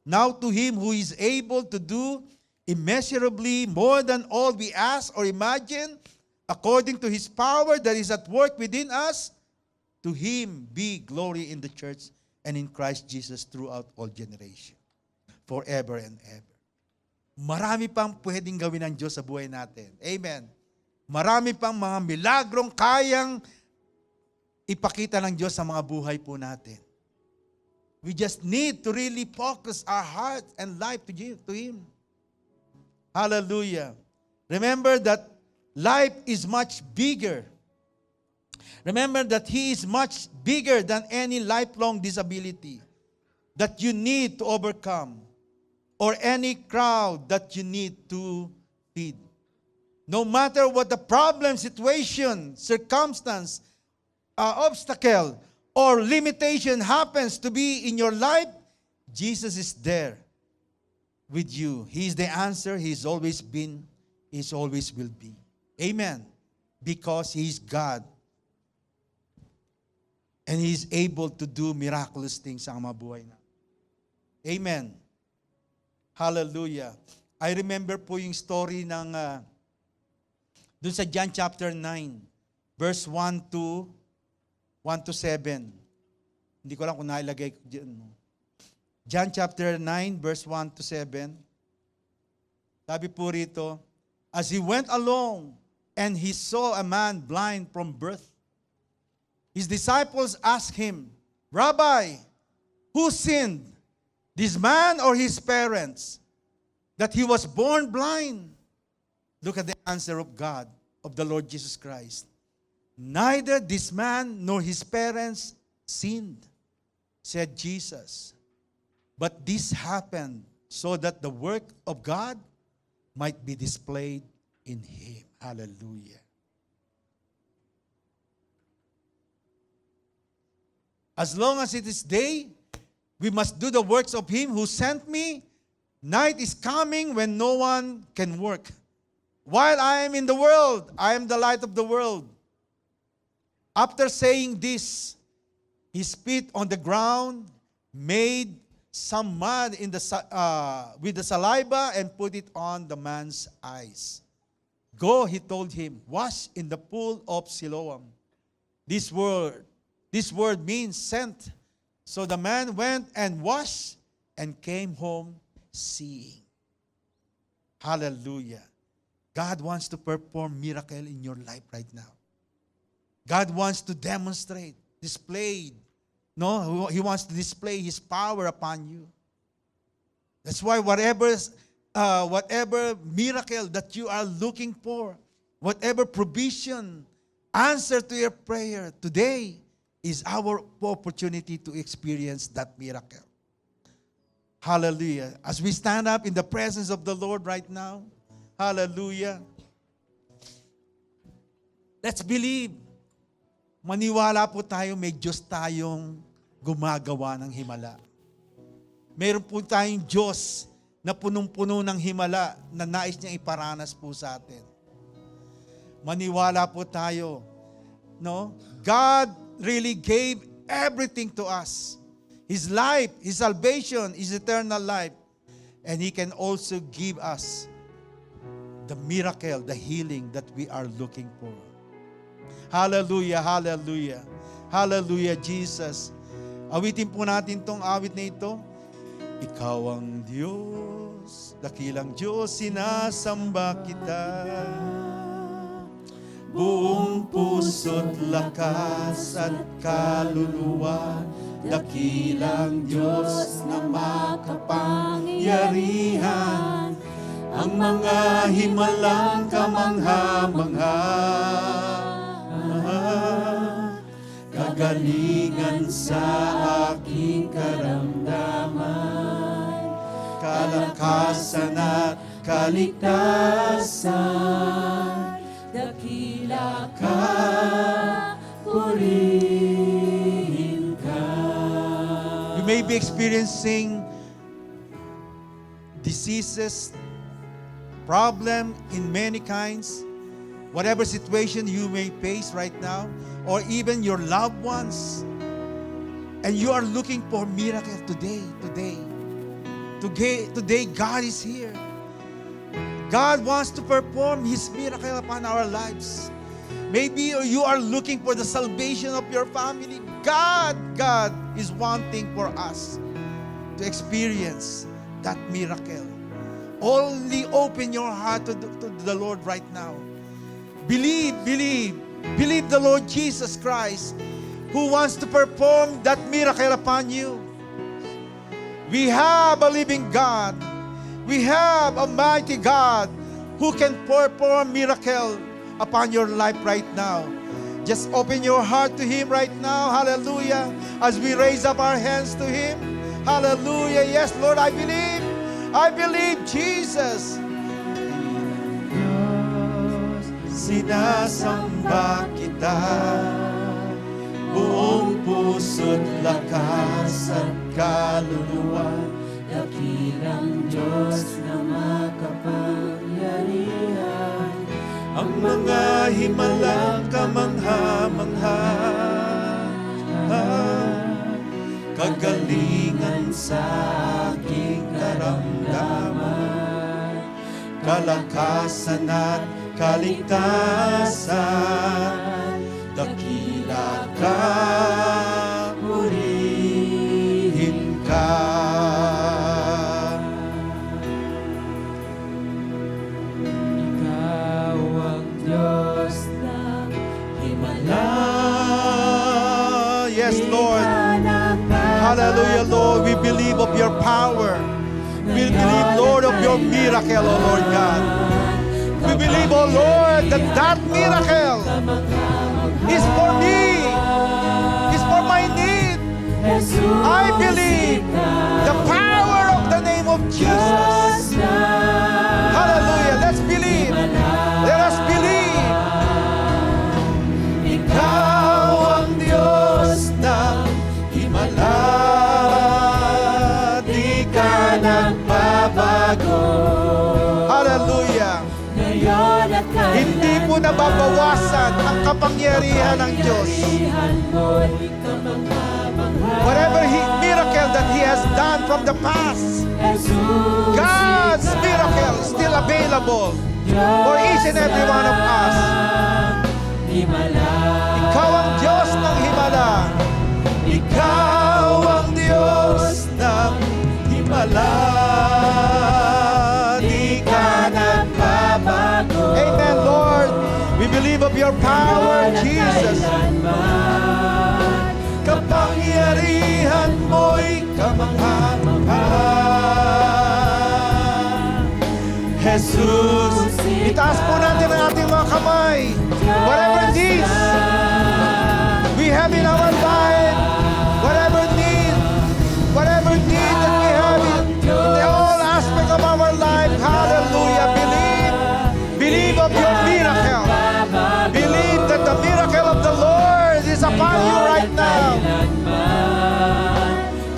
now to Him who is able to do immeasurably more than all we ask or imagine, according to His power that is at work within us, to Him be glory in the church and in Christ Jesus throughout all generations, forever and ever. Marami pang pwedeng gawin ng Diyos sa buhay natin. Amen. Marami pang mga milagrong kayang ipakita ng Diyos sa mga buhay po natin. We just need to really focus our heart and life to Him. Hallelujah. Remember that life is much bigger. Remember that He is much bigger than any lifelong disability that you need to overcome or any crowd that you need to feed. No matter what the problem, situation, circumstance, obstacle, or limitation happens to be in your life, Jesus is there with you. He is the answer. He's always been, He's always will be. Amen. Because He is God. And He is able to do miraculous things sa mga buhay na. Amen. Hallelujah. I remember po yung story ng dun sa John chapter 9, verse 1 to 7. Hindi ko lang kung nailagay ko dyan. John chapter 9, verse 1 to 7. Sabi po rito, as he went along and he saw a man blind from birth, his disciples asked him, Rabbi, who sinned, this man or his parents, that he was born blind? Look at the answer of God, of the Lord Jesus Christ. Neither this man nor his parents sinned, said Jesus. But this happened so that the work of God might be displayed in him. Hallelujah. As long as it is day, we must do the works of him who sent me. Night is coming when no one can work. While I am in the world, I am the light of the world. After saying this, he spit on the ground, made some mud with the saliva, and put it on the man's eyes. Go, he told him, wash in the pool of Siloam. This word means sent. So the man went and washed and came home seeing. Hallelujah. God wants to perform miracle in your life right now. God wants to demonstrate, display. No, He wants to display His power upon you. That's why whatever miracle that you are looking for, whatever provision, answer to your prayer, today is our opportunity to experience that miracle. Hallelujah. As we stand up in the presence of the Lord right now, hallelujah. Let's believe. Maniwala po tayo, may Diyos tayong gumagawa ng himala. Meron po tayong Diyos na punong-puno ng himala na nais niyang iparanas po sa atin. Maniwala po tayo. No? God really gave everything to us. His life, His salvation, His eternal life. And He can also give us the miracle, the healing that we are looking for. Hallelujah, hallelujah. Hallelujah, Jesus. Awitin po natin tong awit na ito. Ikaw ang Diyos, dakilang Diyos, sinasamba kita. Buong puso't lakas at kaluluwa, dakilang Diyos na makapangyarihan. Ang mga himalang kamangha-mangha, kagalingan sa aking karamdaman, kalakasan at kaligtasan, dakila ka, purihin ka. You may be experiencing diseases, problem in many kinds, whatever situation you may face right now, or even your loved ones, and you are looking for miracle today, God is here. God wants to perform His miracle upon our lives. Maybe you are looking for the salvation of your family. God is wanting for us to experience that miracle. Only open your heart to the Lord right now. Believe the Lord Jesus Christ, who wants to perform that miracle upon you. We have a living God. We have a mighty God who can perform miracle upon your life right now. Just open your heart to Him right now. Hallelujah. As we raise up our hands to Him. Hallelujah. Yes, Lord, I believe. I believe, Jesus. Sinasamba kita, buong puso't lakas at kaluluwa, dakilang Diyos na makapangyarihan. Ang mga himalang kamangha-mangha, kagalingan sa kalakasan at kaligtasan, dakila ka, purihin ka. Ikaw ang Diyos ng himala. Yes, Lord. Hallelujah, Lord. We believe of your power. We believe, Lord, of your miracle, O Lord God. We believe, O Lord, that that miracle is for me, is for my need. I believe the power of the name of Jesus. Hallelujah. Let's believe. Let us believe. Ikaw ang Diyos ng himala, di ka nagbabago. Hallelujah. Ngayon at kailan Hindi po nababawasan ang kapangyarihan ng Diyos. mo'y kamangha-mangha. Whatever miracle that He has done from the past, Jesus, God's miracle is still available for each and every one of us. himala. Ikaw ang Diyos ng himala. Ikaw ang Diyos ng himala. Di ka nagbabago. Amen, Lord. We believe of your power, Jesus. Kapangyarihan mo'y kamangha-mangha. Jesus, itaas po natin ang ating mga kamay. Whatever needs we have in our life, whatever need that we have in all aspects of our life, hallelujah, believe of your miracle. Believe that the miracle of the Lord is upon you right now.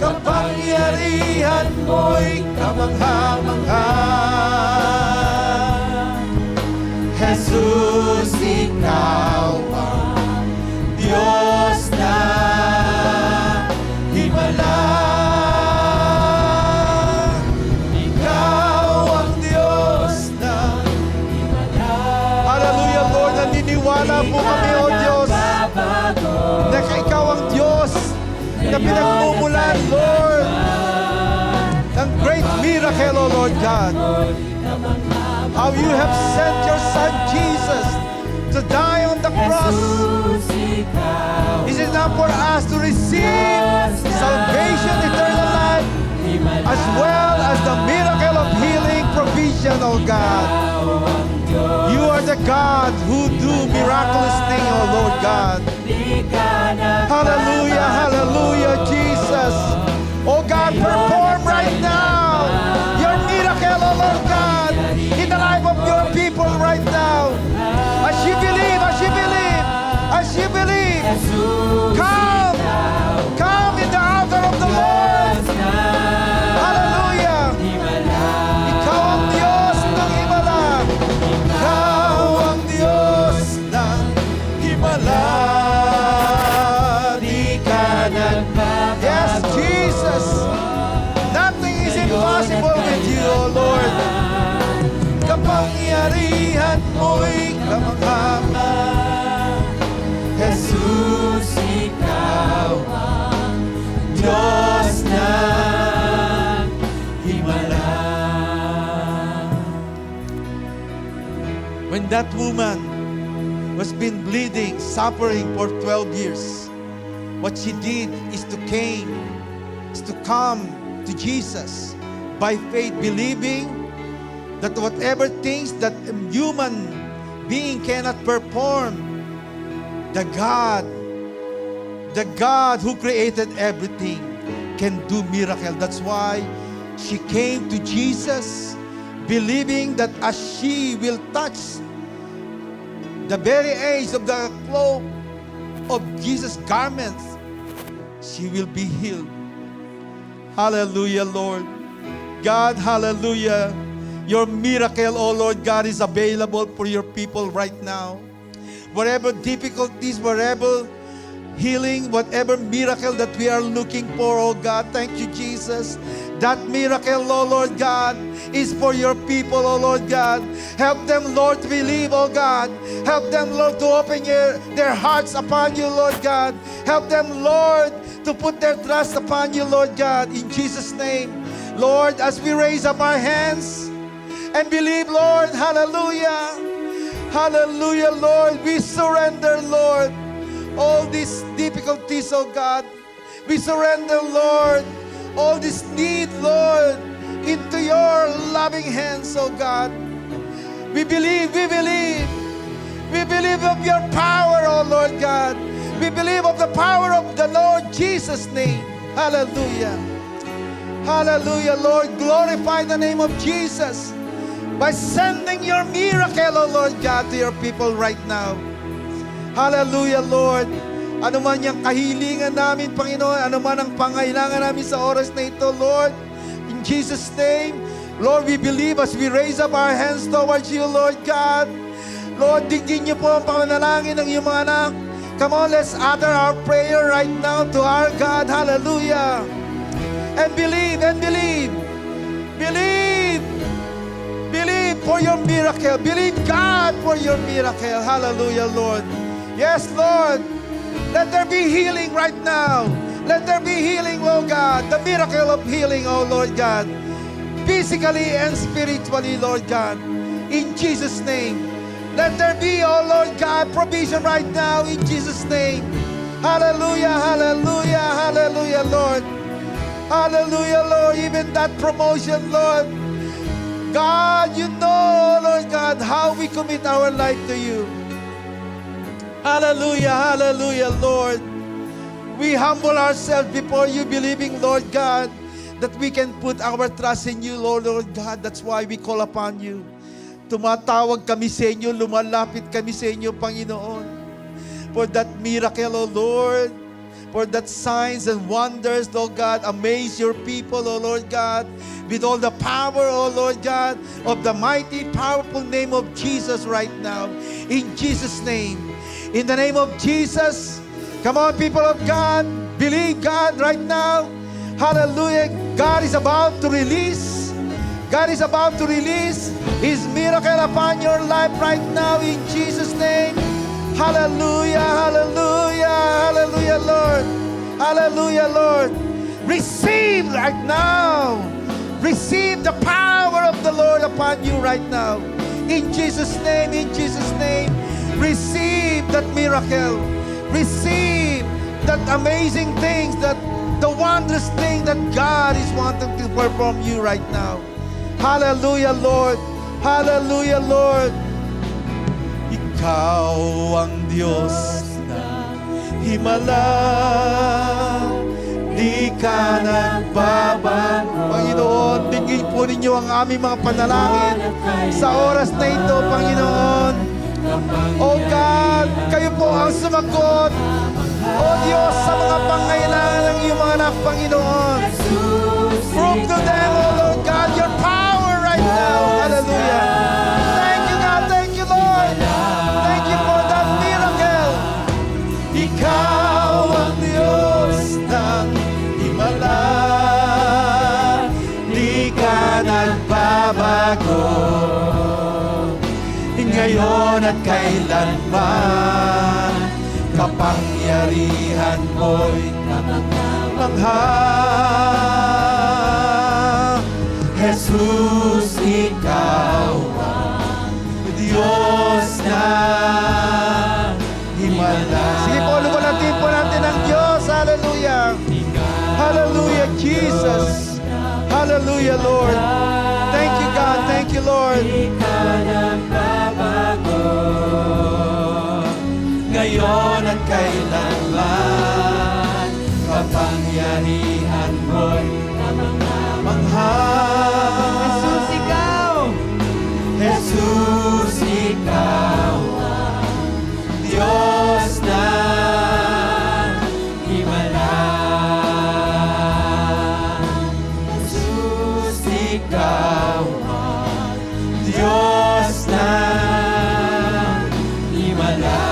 Kapangyarihan mo'y kamangha-mangha. Jesus, ikaw ang Diyos na himala. Ikaw ang Diyos na himala. Hallelujah, Lord. Naniniwala po kami, O Diyos, na ikaw ang Diyos na pinagmumulan, Lord, ng great miracle, O Lord God. How you have sent your Son Jesus to die on the cross. Is it not for us to receive salvation, eternal life, as well as the miracle of healing, provision, O God? You are the God who do miraculous things, O Lord God. Hallelujah, hallelujah, Jesus. Oh God, perform right now your miracle, O Lord God, in the life of your people right now. As you believe, as you believe, as you believe, come in the altar of the Lord. Hallelujah. Ikaw ang Diyos ng himala. Ikaw ang Diyos ng himala. Di ka nagbabago. Yes, Jesus. Nothing is impossible with you, O Lord. Kapangyarihan mo'y kamangha-mangha. Jesus, ikaw ang Diyos ng himala. When that woman was been bleeding, suffering for 12 years, what she did is to come to Jesus by faith, believing that whatever things that a human being cannot perform, the God who created everything can do miracle. That's why she came to Jesus, believing that as she will touch the very edge of the cloak of Jesus' garments, she will be healed. Hallelujah, Lord. God, hallelujah. Your miracle, oh Lord God, is available for your people right now. Whatever difficulties, whatever healing, whatever miracle that we are looking for, oh God. Thank you, Jesus. That miracle, oh Lord God, is for your people, oh Lord God. Help them, Lord, to believe, oh God. Help them, Lord, to open their hearts upon you, Lord God. Help them, Lord, to put their trust upon you, Lord God. In Jesus' name, Lord, as we raise up our hands and believe, Lord, hallelujah. Hallelujah, Lord. We surrender, Lord, all these difficulties, oh God. We surrender, Lord, all this need, Lord, into your loving hands, oh God. We believe, we believe. We believe of your power, oh Lord God. We believe of the power of the Lord Jesus' name. Hallelujah. Hallelujah, Lord. Glorify the name of Jesus by sending your miracle, oh Lord God, to your people right now. Hallelujah, Lord. Ano man yung kahilingan namin, Panginoon, ano man ang pangailangan namin sa oras na ito, Lord, in Jesus' name, Lord, we believe as we raise up our hands towards you, Lord God. Lord, digin niyo po ang pananalangin ng iyong mga anak. Come on, let's utter our prayer right now to our God. Hallelujah. And believe, and believe. Believe. Believe for your miracle. Believe God for your miracle. Hallelujah, Lord. Yes, Lord. Let there be healing right now. Let there be healing, oh God. The miracle of healing, oh Lord God. Physically and spiritually, Lord God. In Jesus' name. Let there be, oh Lord God, provision right now in Jesus' name. Hallelujah, hallelujah, hallelujah, Lord. Hallelujah, Lord. Even that promotion, Lord. God, you know, Lord God, how we commit our life to you. Hallelujah, hallelujah, Lord. We humble ourselves before you, believing, Lord God, that we can put our trust in you, Lord God. That's why we call upon you. Tumatawag kami sa inyo, lumalapit kami sa inyo, Panginoon. For that miracle, O Lord. For that signs and wonders, Lord God, amaze your people, O Lord God, with all the power, O Lord God, of the mighty, powerful name of Jesus right now. In Jesus' name. In the name of Jesus. Come on, people of God. Believe God right now. Hallelujah. God is about to release. God is about to release His miracle upon your life right now in Jesus' name. Hallelujah, hallelujah, hallelujah, Lord. Hallelujah, Lord. Receive right now. Receive the power of the Lord upon you right now. In Jesus' name, in Jesus' name. Receive that miracle. Receive that amazing things, that the wondrous thing that God is wanting to perform you right now. Hallelujah, Lord. Hallelujah, Lord. Ikaw ang Diyos na himala, di ka nagbabago. Panginoon, bigyan po ninyo ang aming mga panalangin sa oras na ito, Panginoon. O God, kayo po ang sumagot, O Diyos, sa mga pangailangan ng iyong mga anak, Panginoon. Prove to them, O Lord God, your power right now. Hallelujah. Thank you, God. Thank you, Lord. Thank you for that miracle. Ikaw ang Diyos ng himala, di ka nagbabago. Ngayon at kailanman, kapangyarihan mo'y namangha. Jesus, ikaw ang Diyos na himala. Sige po, luwalhatin po natin ang Diyos. Hallelujah. Hallelujah, Jesus. Hallelujah, Lord. Thank you, God. Thank you, Lord. Ngayon at kailanman, kapangyarihan mo'y namangha. Jesus, ikaw. Jesus, ikaw ang Diyos na himala. Jesus, ikaw ang Diyos na himala.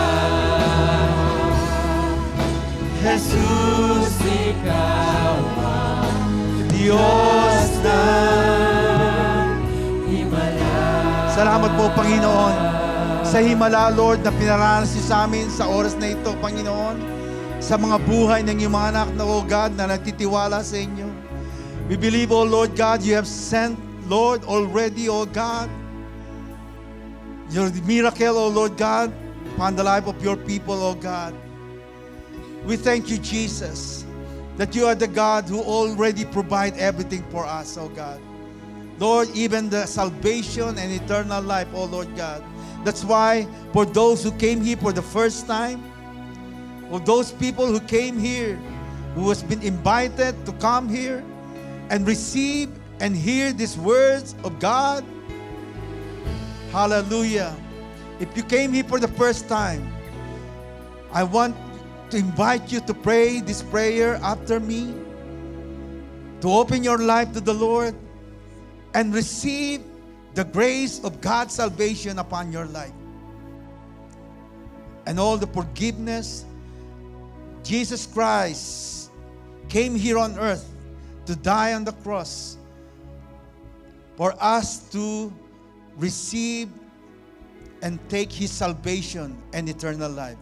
Salamat po, Panginoon, sa himala, Lord, na pinaranas niyo sa amin sa oras na ito, Panginoon, sa mga buhay ng iyong mga anak na, O God, na nagtitiwala sa inyo. We believe, O Lord God, you have sent, Lord, already, O God, your miracle, O Lord God, upon the life of your people, O God. We thank you, Jesus, that you are the God who already provide everything for us, O God. Lord, even the salvation and eternal life, O Lord God. That's why for those who came here for the first time, or those people who came here, who has been invited to come here and receive and hear these words of God, hallelujah. If you came here for the first time, I want to invite you to pray this prayer after me, to open your life to the Lord and receive the grace of God's salvation upon your life. And all the forgiveness. Jesus Christ came here on earth to die on the cross for us to receive and take His salvation and eternal life.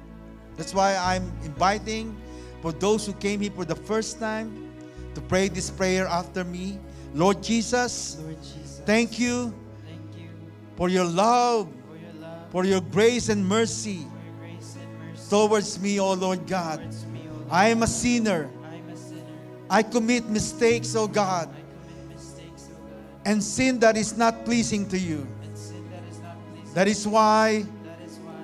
That's why I'm inviting for those who came here for the first time to pray this prayer after me. Lord Jesus, Lord Jesus, thank you thank you for your love, for your love, for your grace and mercy for your grace and mercy towards me, O Lord God. towards me, O Lord. I am a sinner. I am a sinner. I commit mistakes, O God, I commit mistakes, O God, and sin that is not pleasing to you. and sin that is not pleasing. That is why That is why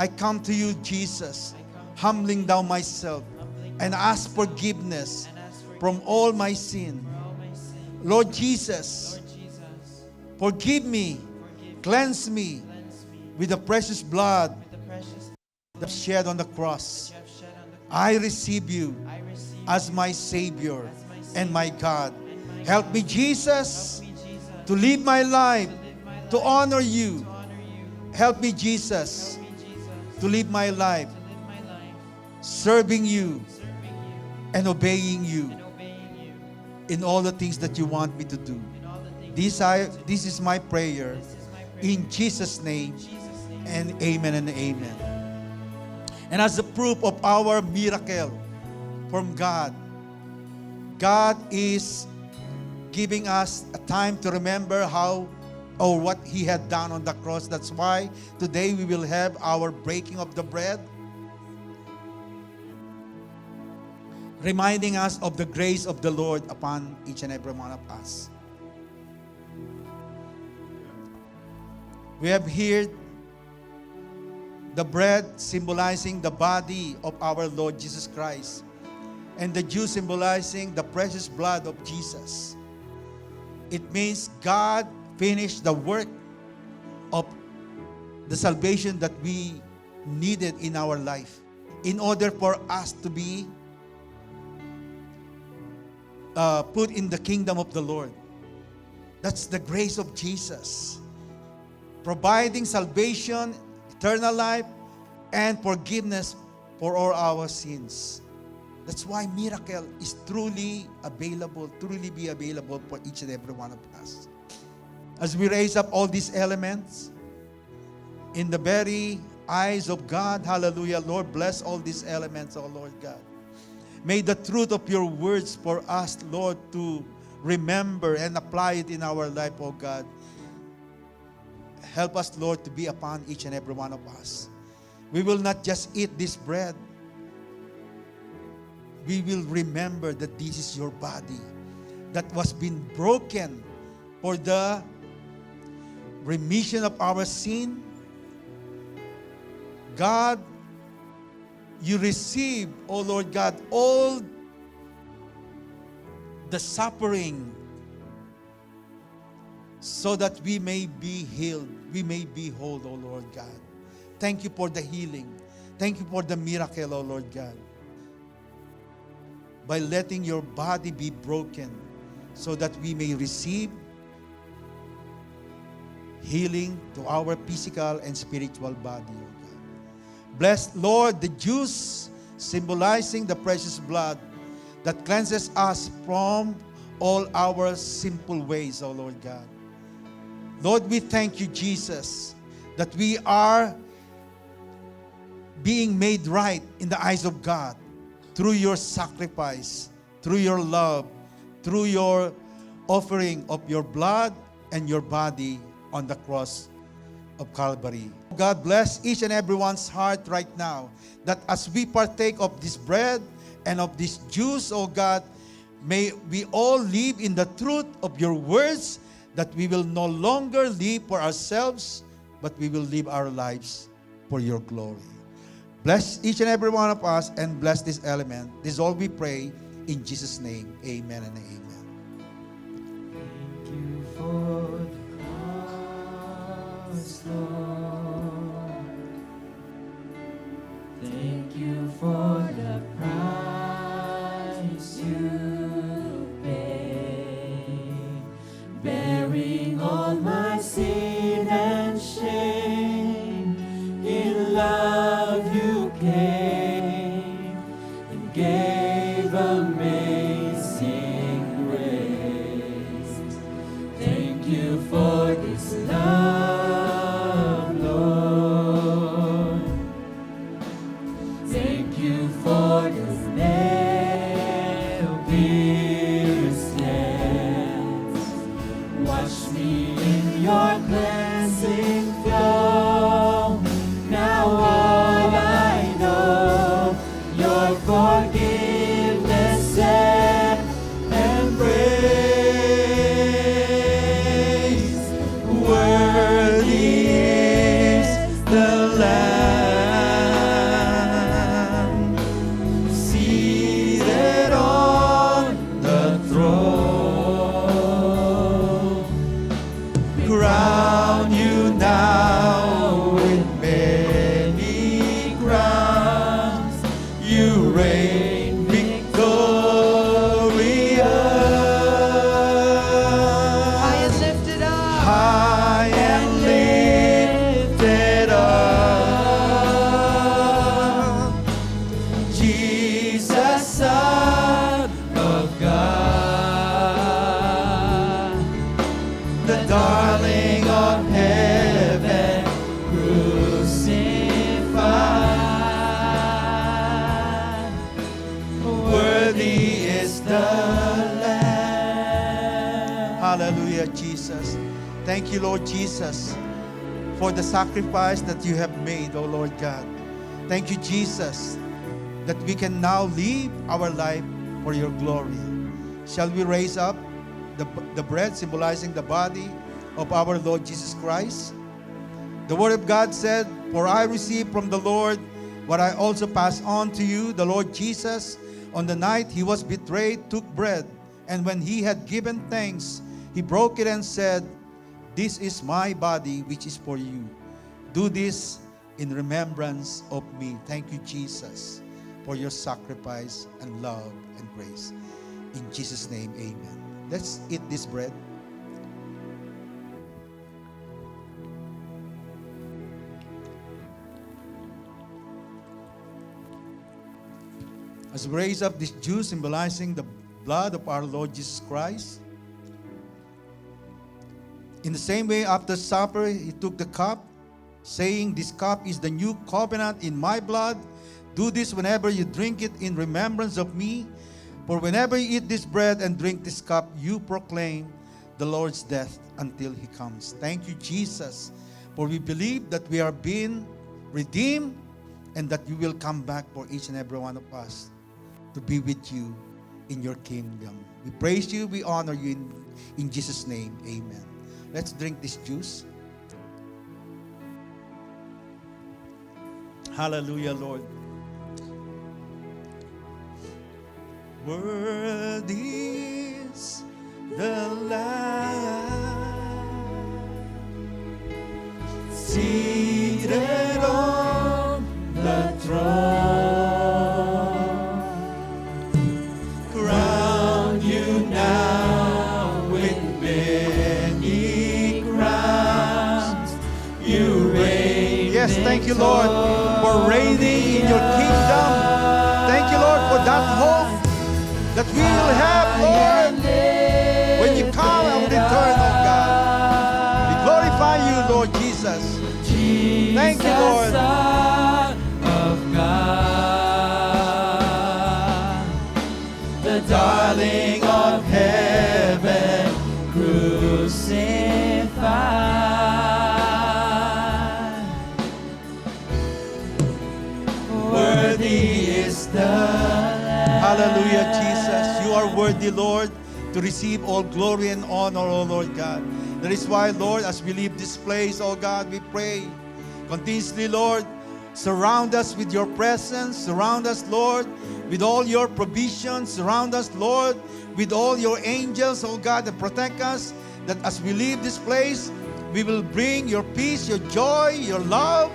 I come to you, Jesus, I come to humbling down myself humbling and myself ask forgiveness and ask for from all my sin. all my sin. Lord Jesus, Lord Jesus, forgive me, forgive me, cleanse me cleanse me with the precious blood with the precious that shed on the cross. you have shed on the cross. I receive you I receive as you my Savior as my and Savior my God. and my Help God. me, Jesus, Help me, Jesus, to live my life, to live my to life, honor you. to honor you. Help me, Jesus, Help me, Jesus, to live my life, to live my life serving you serving you and obeying you and obeying you in all the things that you want me to do. in all the things This is my prayer This is my prayer. in Jesus' name, In Jesus' name. and amen and amen. And as a proof of our miracle from God, God is giving us a time to remember how or what He had done on the cross. That's why today we will have our breaking of the bread, reminding us of the grace of the Lord upon each and every one of us. We have here the bread symbolizing the body of our Lord Jesus Christ, and the juice symbolizing the precious blood of Jesus. It means God finished the work of the salvation that we needed in our life in order for us to be put in the kingdom of the Lord. That's the grace of Jesus, providing salvation, eternal life, and forgiveness for all our sins. That's why miracle is truly available, truly be available for each and every one of us. As we raise up all these elements in the very eyes of God, hallelujah, Lord, bless all these elements, oh Lord God. May the truth of your words for us, Lord, to remember and apply it in our life, oh God. Help us, Lord, to be upon each and every one of us. We will not just eat this bread. We will remember that this is your body that was been broken for the remission of our sin. God, you receive, O Lord God, all the suffering so that we may be healed, we may be whole, O Lord God. Thank you for the healing. Thank you for the miracle, O Lord God. By letting your body be broken so that we may receive healing to our physical and spiritual body, O God. Bless, Lord, the juice symbolizing the precious blood that cleanses us from all our sinful ways, O Lord God. Lord, we thank you, Jesus, that we are being made right in the eyes of God through your sacrifice, through your love, through your offering of your blood and your body on the cross of Calvary. God bless each and everyone's heart right now, that as we partake of this bread and of this juice, oh God, may we all live in the truth of your words, that we will no longer live for ourselves, but we will live our lives for your glory. Bless each and every one of us and bless this element. This is all we pray in Jesus' name. Amen and amen. Thank you for the cross, Lord. Thank you for the price you paid, bearing all my sin and shame. In love you came and gave amazing grace. Thank you for this love, Lord. Thank you for this nail-pierced hands. Wash me in your cleansing flow. Now all I know, your forgiveness and embrace. Worthy is the Lamb seated on the throne. Crown you now with many crowns. You reign victorious. High and lifted up. High and lifted up. Jesus, Son of God, the darling of heaven, crucified. Worthy is the Lamb. Hallelujah, Jesus. Thank you, Lord Jesus, for the sacrifice that you have made, oh Lord God. Thank you, Jesus, that we can now live our life for your glory. Shall we raise up the bread symbolizing the body of our Lord Jesus Christ? The Word of God said, "For I received from the Lord what I also pass on to you. The Lord Jesus, on the night he was betrayed, took bread, and when he had given thanks, he broke it and said, 'This is my body, which is for you. Do this in remembrance of me.'" Thank you, Jesus, for your sacrifice and love and grace. In Jesus' name, amen. Let's eat this bread. As we raise up this juice symbolizing the blood of our Lord Jesus Christ, in the same way, after supper, he took the cup, saying, "This cup is the new covenant in my blood. Do this whenever you drink it in remembrance of me. For whenever you eat this bread and drink this cup, you proclaim the Lord's death until he comes." Thank you, Jesus, for we believe that we are being redeemed and that you will come back for each and every one of us to be with you in your kingdom. We praise you, we honor you in Jesus' name. Amen. Let's drink this juice. Hallelujah, Lord. Worthy is the Lamb seated on the throne. Crown you now with many crowns. You reign. Yes, thank you, Lord, for reigning in your kingdom. Thank you, Lord, for that hope that we will have, Lord, when you come and return, oh God. We Thank you, Lord. Son of God, the darling of heaven, crucified. Worthy is the Lamb. Hallelujah, Jesus. You are worthy, Lord, to receive all glory and honor, O Lord God. That is why, Lord, as we leave this place, oh God, we pray continuously, Lord, surround us with your presence. Surround us, Lord, with all your provisions. Surround us, Lord, with all your angels, oh God, that protect us. That as we leave this place, we will bring your peace, your joy, your love,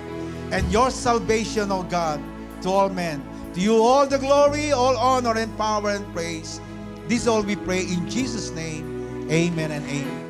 and your salvation, oh God, to all men. To you all the glory, all honor, and power, and praise. This all we pray in Jesus' name. Amen and amen.